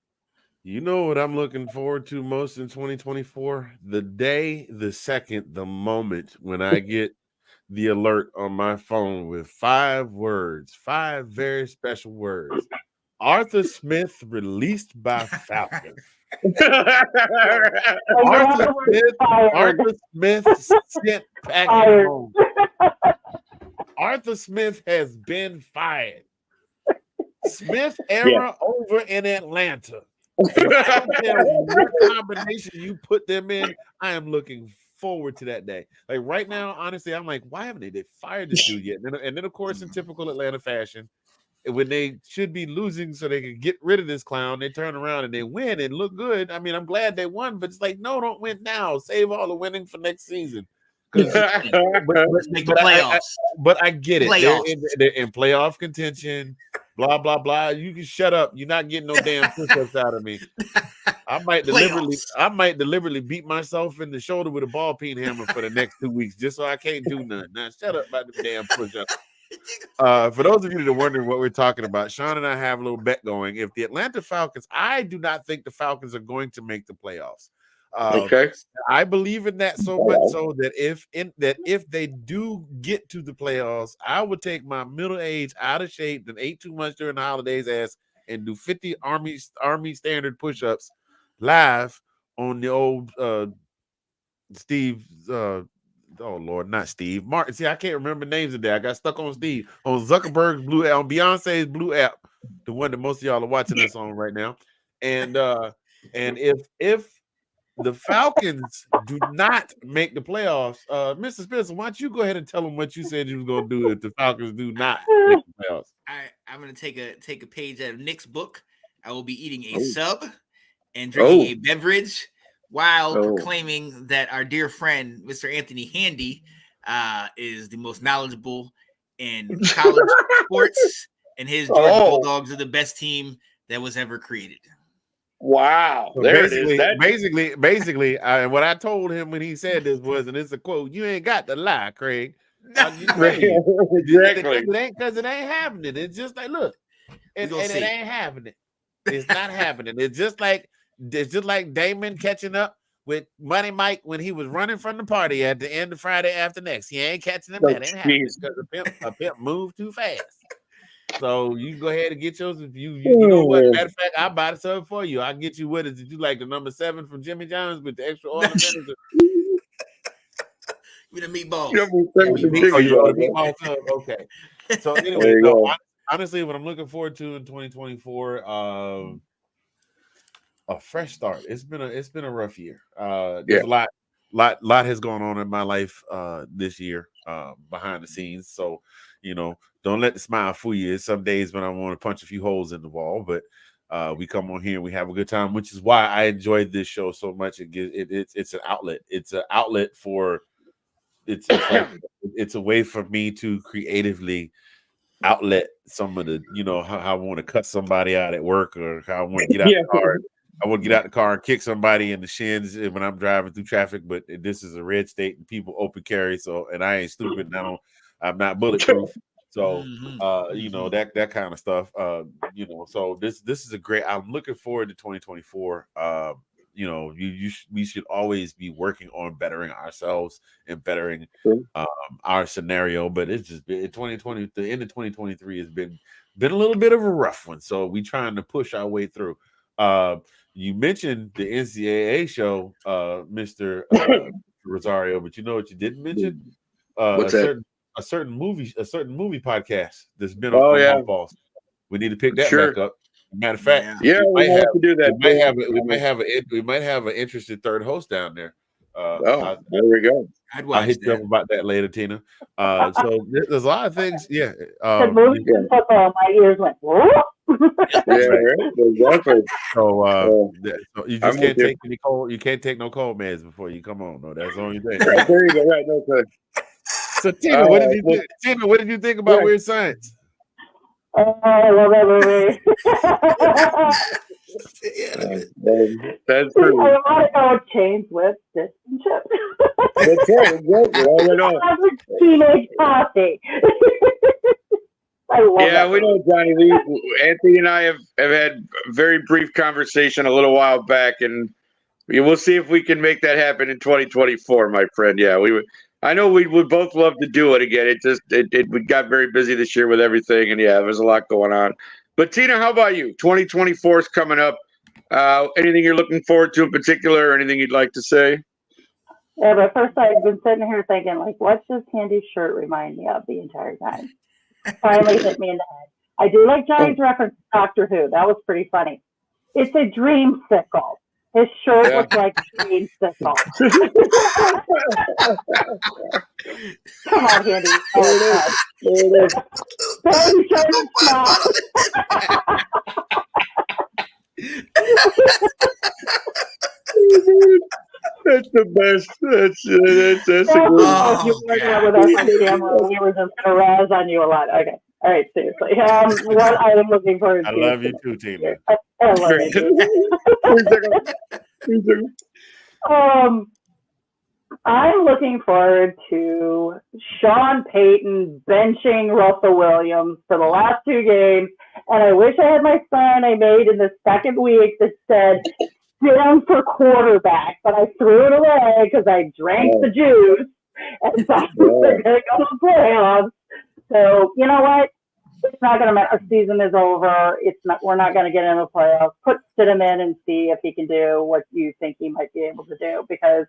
You know what I'm looking forward to most in 2024? The day, the second, the moment when I get the alert on my phone with 5 words, 5 very special words. Arthur Smith released by Falcon. Arthur Smith sent packing home. Arthur Smith has been fired. Smith era over in Atlanta. I don't care what combination you put them in. I am looking forward to that day. Like right now, honestly, I'm like, why haven't they fired this dude yet? And then, of course, in typical Atlanta fashion, when they should be losing so they can get rid of this clown, they turn around and they win and look good. I mean, I'm glad they won, but it's like, no, don't win now. Save all the winning for next season. Let's make the playoffs. But I get it. They're in playoff contention. Blah blah blah. You can shut up. You're not getting no damn push-ups out of me. I might deliberately beat myself in the shoulder with a ball peen hammer for the next 2 weeks just so I can't do nothing. Now shut up about the damn push-ups. For those of you that are wondering what we're talking about, Sean and I have a little bet going. If the Atlanta Falcons, I do not think the Falcons are going to make the playoffs. I believe in that so much so that if they do get to the playoffs, I would take my middle age, out of shape, and ate too much during the holidays ass and do 50 Army standard push-ups live on the old Steve. Oh Lord, not Steve. Martin. See, I can't remember names today. I got stuck on Steve on Zuckerberg's blue app, on Beyonce's blue app, the one that most of y'all are watching us on right now. And if the Falcons do not make the playoffs, Mr. Spencer, why don't you go ahead and tell them what you said you was going to do if the Falcons do not make the playoffs? I'm going to take a page out of Nick's book. I will be eating a sub and drinking a beverage while proclaiming that our dear friend, Mr. Anthony Handy, is the most knowledgeable in college sports, and his Georgia Bulldogs are the best team that was ever created. Wow. So there it is. Basically, what I told him when he said this was, and it's a quote, you ain't got to lie, Craig. Exactly. Because it ain't happening. It's just like, look, and it ain't happening. It's not happening. It's just like Damon catching up with Money Mike when he was running from the party at the end of Friday after next. He ain't catching him. That ain't happening because a pimp moved too fast. So you go ahead and get yours. If you know what? Matter of fact, I'll buy the sub for you. I'll get you what is it? You like the number 7 from Jimmy John's with the extra ornaments? With the meatballs. Yeah, we said with the meatballs. Oh, chicken, you are a bro. meatball tub. Okay. So There anyway, you no, go. honestly, what I'm looking forward to in 2024, a fresh start. It's been a rough year. There's Yeah. a lot has gone on in my life this year behind the scenes. So, don't let the smile fool you. It's some days when I want to punch a few holes in the wall, but we come on here and we have a good time, which is why I enjoyed this show so much. It's an outlet. It's an outlet for it's like it's a way for me to creatively outlet some of the, how I want to cut somebody out at work, or how I want to get out Yeah. the car. I want to get out the car and kick somebody in the shins when I'm driving through traffic. But this is a red state and people open carry, and I ain't stupid, and I'm not bulletproof. So that kind of stuff. So this is a great. I'm looking forward to 2024. We should always be working on bettering ourselves and bettering our scenario. But it's just been 2020. The end of 2023 has been a little bit of a rough one. So we trying to push our way through. You mentioned the NCAA show, Mr. Rosario, but you know what you didn't mention? What's that? A certain movie podcast that's been Oh, on yeah. Mothballs. We need to pick that Sure. back up. Matter of fact, Yeah, we might have to do that. we might have an interested third host down there. There we go. I'd I'll watch hit you up that. about that later, Tina. So there's a lot of things. Yeah. The movie and football, my ears went, whoa. Yeah, right. Exactly. So you just I'm can't with you. take any cold. You can't take no cold meds before you come on. No, that's the only thing. Right, there you go. Right, no, sir. So Tina, what did you think? Tina, what did you think about Weird Science? Oh, I love that movie. That's true. I want to go with chains, whips, sticks, and chips. That's right. Exactly. I know. Teenage coffee. I love Yeah, that we movie. know, Johnny. Anthony and I have had a very brief conversation a little while back, and we'll see if we can make that happen in 2024, my friend. Yeah, I know we would both love to do it again. We got very busy this year with everything, and yeah, there's a lot going on. But Tina, how about you? 2024 is coming up. Anything you're looking forward to in particular, or anything you'd like to say? Yeah, but first I've been sitting here thinking, like, what does Candy's shirt remind me of the entire time? Finally hit me in the head. I do like Johnny's reference to Doctor Who. That was pretty funny. It's a dreamsicle. His shirt looks like a dreamsicle. Come on, Candy. Oh, There it is. Baby shirt and smile. That's the best. That's a good one. You were there with us on camera. We were just gonna razz on you a lot. Okay. All right, seriously. What I am looking forward to. I love you too, Tina. I love you too. I'm looking forward to Sean Payton benching Russell Williams for the last two games. And I wish I had my sign I made in the second week that said, down for quarterback, but I threw it away because I drank the juice and thought they're going to go to the playoffs. So, you know what? It's not going to matter. Our season is over. We're not going to get into the playoffs. Sit him in and see if he can do what you think he might be able to do, because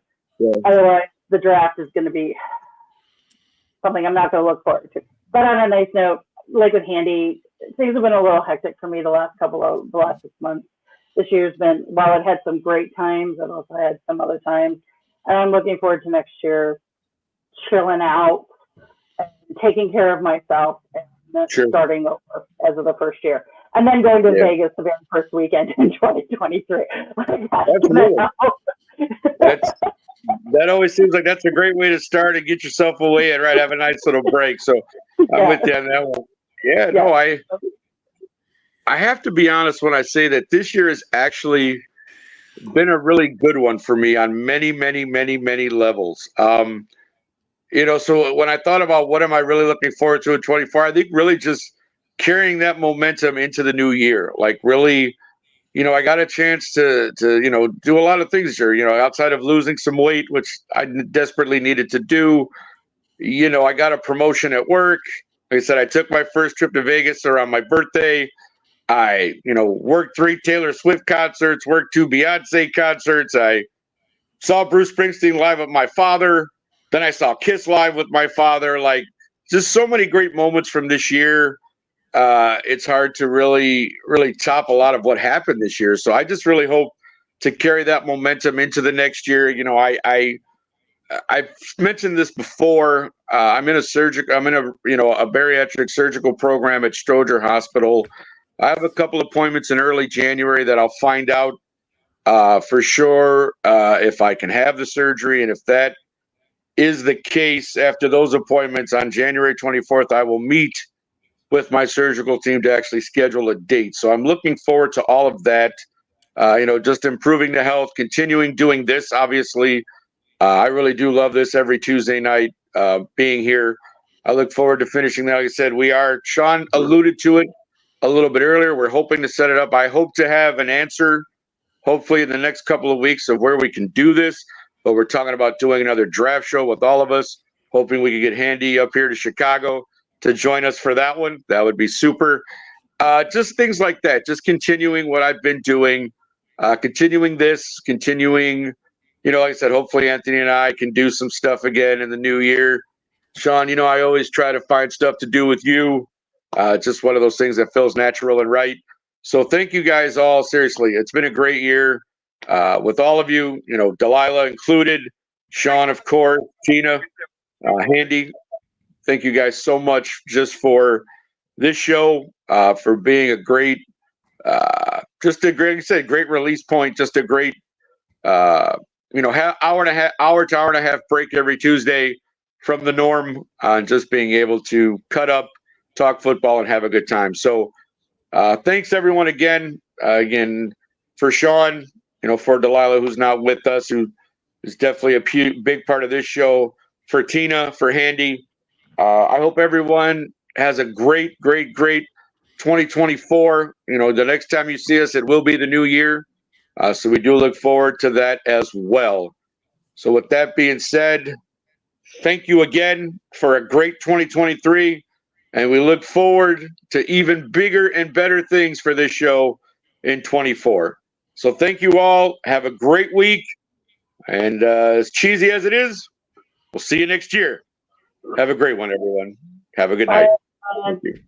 otherwise the draft is going to be something I'm not going to look forward to. But on a nice note, like with Handy, things have been a little hectic for me the last 6 months. This year's been, while it had some great times, it also had some other times. And I'm looking forward to next year chilling out and taking care of myself and starting over as of the first year. And then going to Vegas the very first weekend in 2023. That always seems like that's a great way to start and get yourself away and have a nice little break. So I'm with you on that one. Yeah, no, I have to be honest when I say that this year has actually been a really good one for me on many, many, many, many levels. So when I thought about what am I really looking forward to in 24, I think really just carrying that momentum into the new year. Like really, I got a chance to do a lot of things here, outside of losing some weight, which I desperately needed to do. I got a promotion at work. Like I said, I took my first trip to Vegas around my birthday. I, worked 3 Taylor Swift concerts, worked 2 Beyonce concerts. I saw Bruce Springsteen live with my father. Then I saw Kiss Live with my father. Like, just so many great moments from this year. It's hard to really top a lot of what happened this year. So I just really hope to carry that momentum into the next year. You know, I've mentioned this before. I'm in a bariatric surgical program at Stroger Hospital. I have a couple appointments in early January that I'll find out for sure if I can have the surgery. And if that is the case, after those appointments on January 24th, I will meet with my surgical team to actually schedule a date. So I'm looking forward to all of that. Just improving the health, continuing doing this, obviously. I really do love this every Tuesday night, being here. I look forward to finishing that. Like I said, Sean alluded to it a little bit earlier. We're hoping to set it up. I hope to have an answer, hopefully in the next couple of weeks, of where we can do this. But we're talking about doing another draft show with all of us, hoping we can get Handy up here to Chicago to join us for that one. That would be super. Just things like that. Just continuing what I've been doing, continuing, like I said, hopefully Anthony and I can do some stuff again in the new year. Sean, I always try to find stuff to do with you. Just one of those things that feels natural and right. So thank you guys all. Seriously, it's been a great year with all of you, Delilah included, Sean, of course, Tina, Handy. Thank you guys so much just for this show, for being a great, great release point, just a great, hour to hour and a half break every Tuesday from the norm, just being able to cut up, talk football, and have a good time. So thanks everyone again for Sean, for Delilah, who's not with us, who is definitely a big part of this show, for Tina, for Handy. I hope everyone has a great 2024. The next time you see us, it will be the new year. So we do look forward to that as well. So with that being said, thank you again for a great 2023. And we look forward to even bigger and better things for this show in 24. So thank you all. Have a great week. And as cheesy as it is, we'll see you next year. Have a great one, everyone. Have a good night. Bye. Thank you.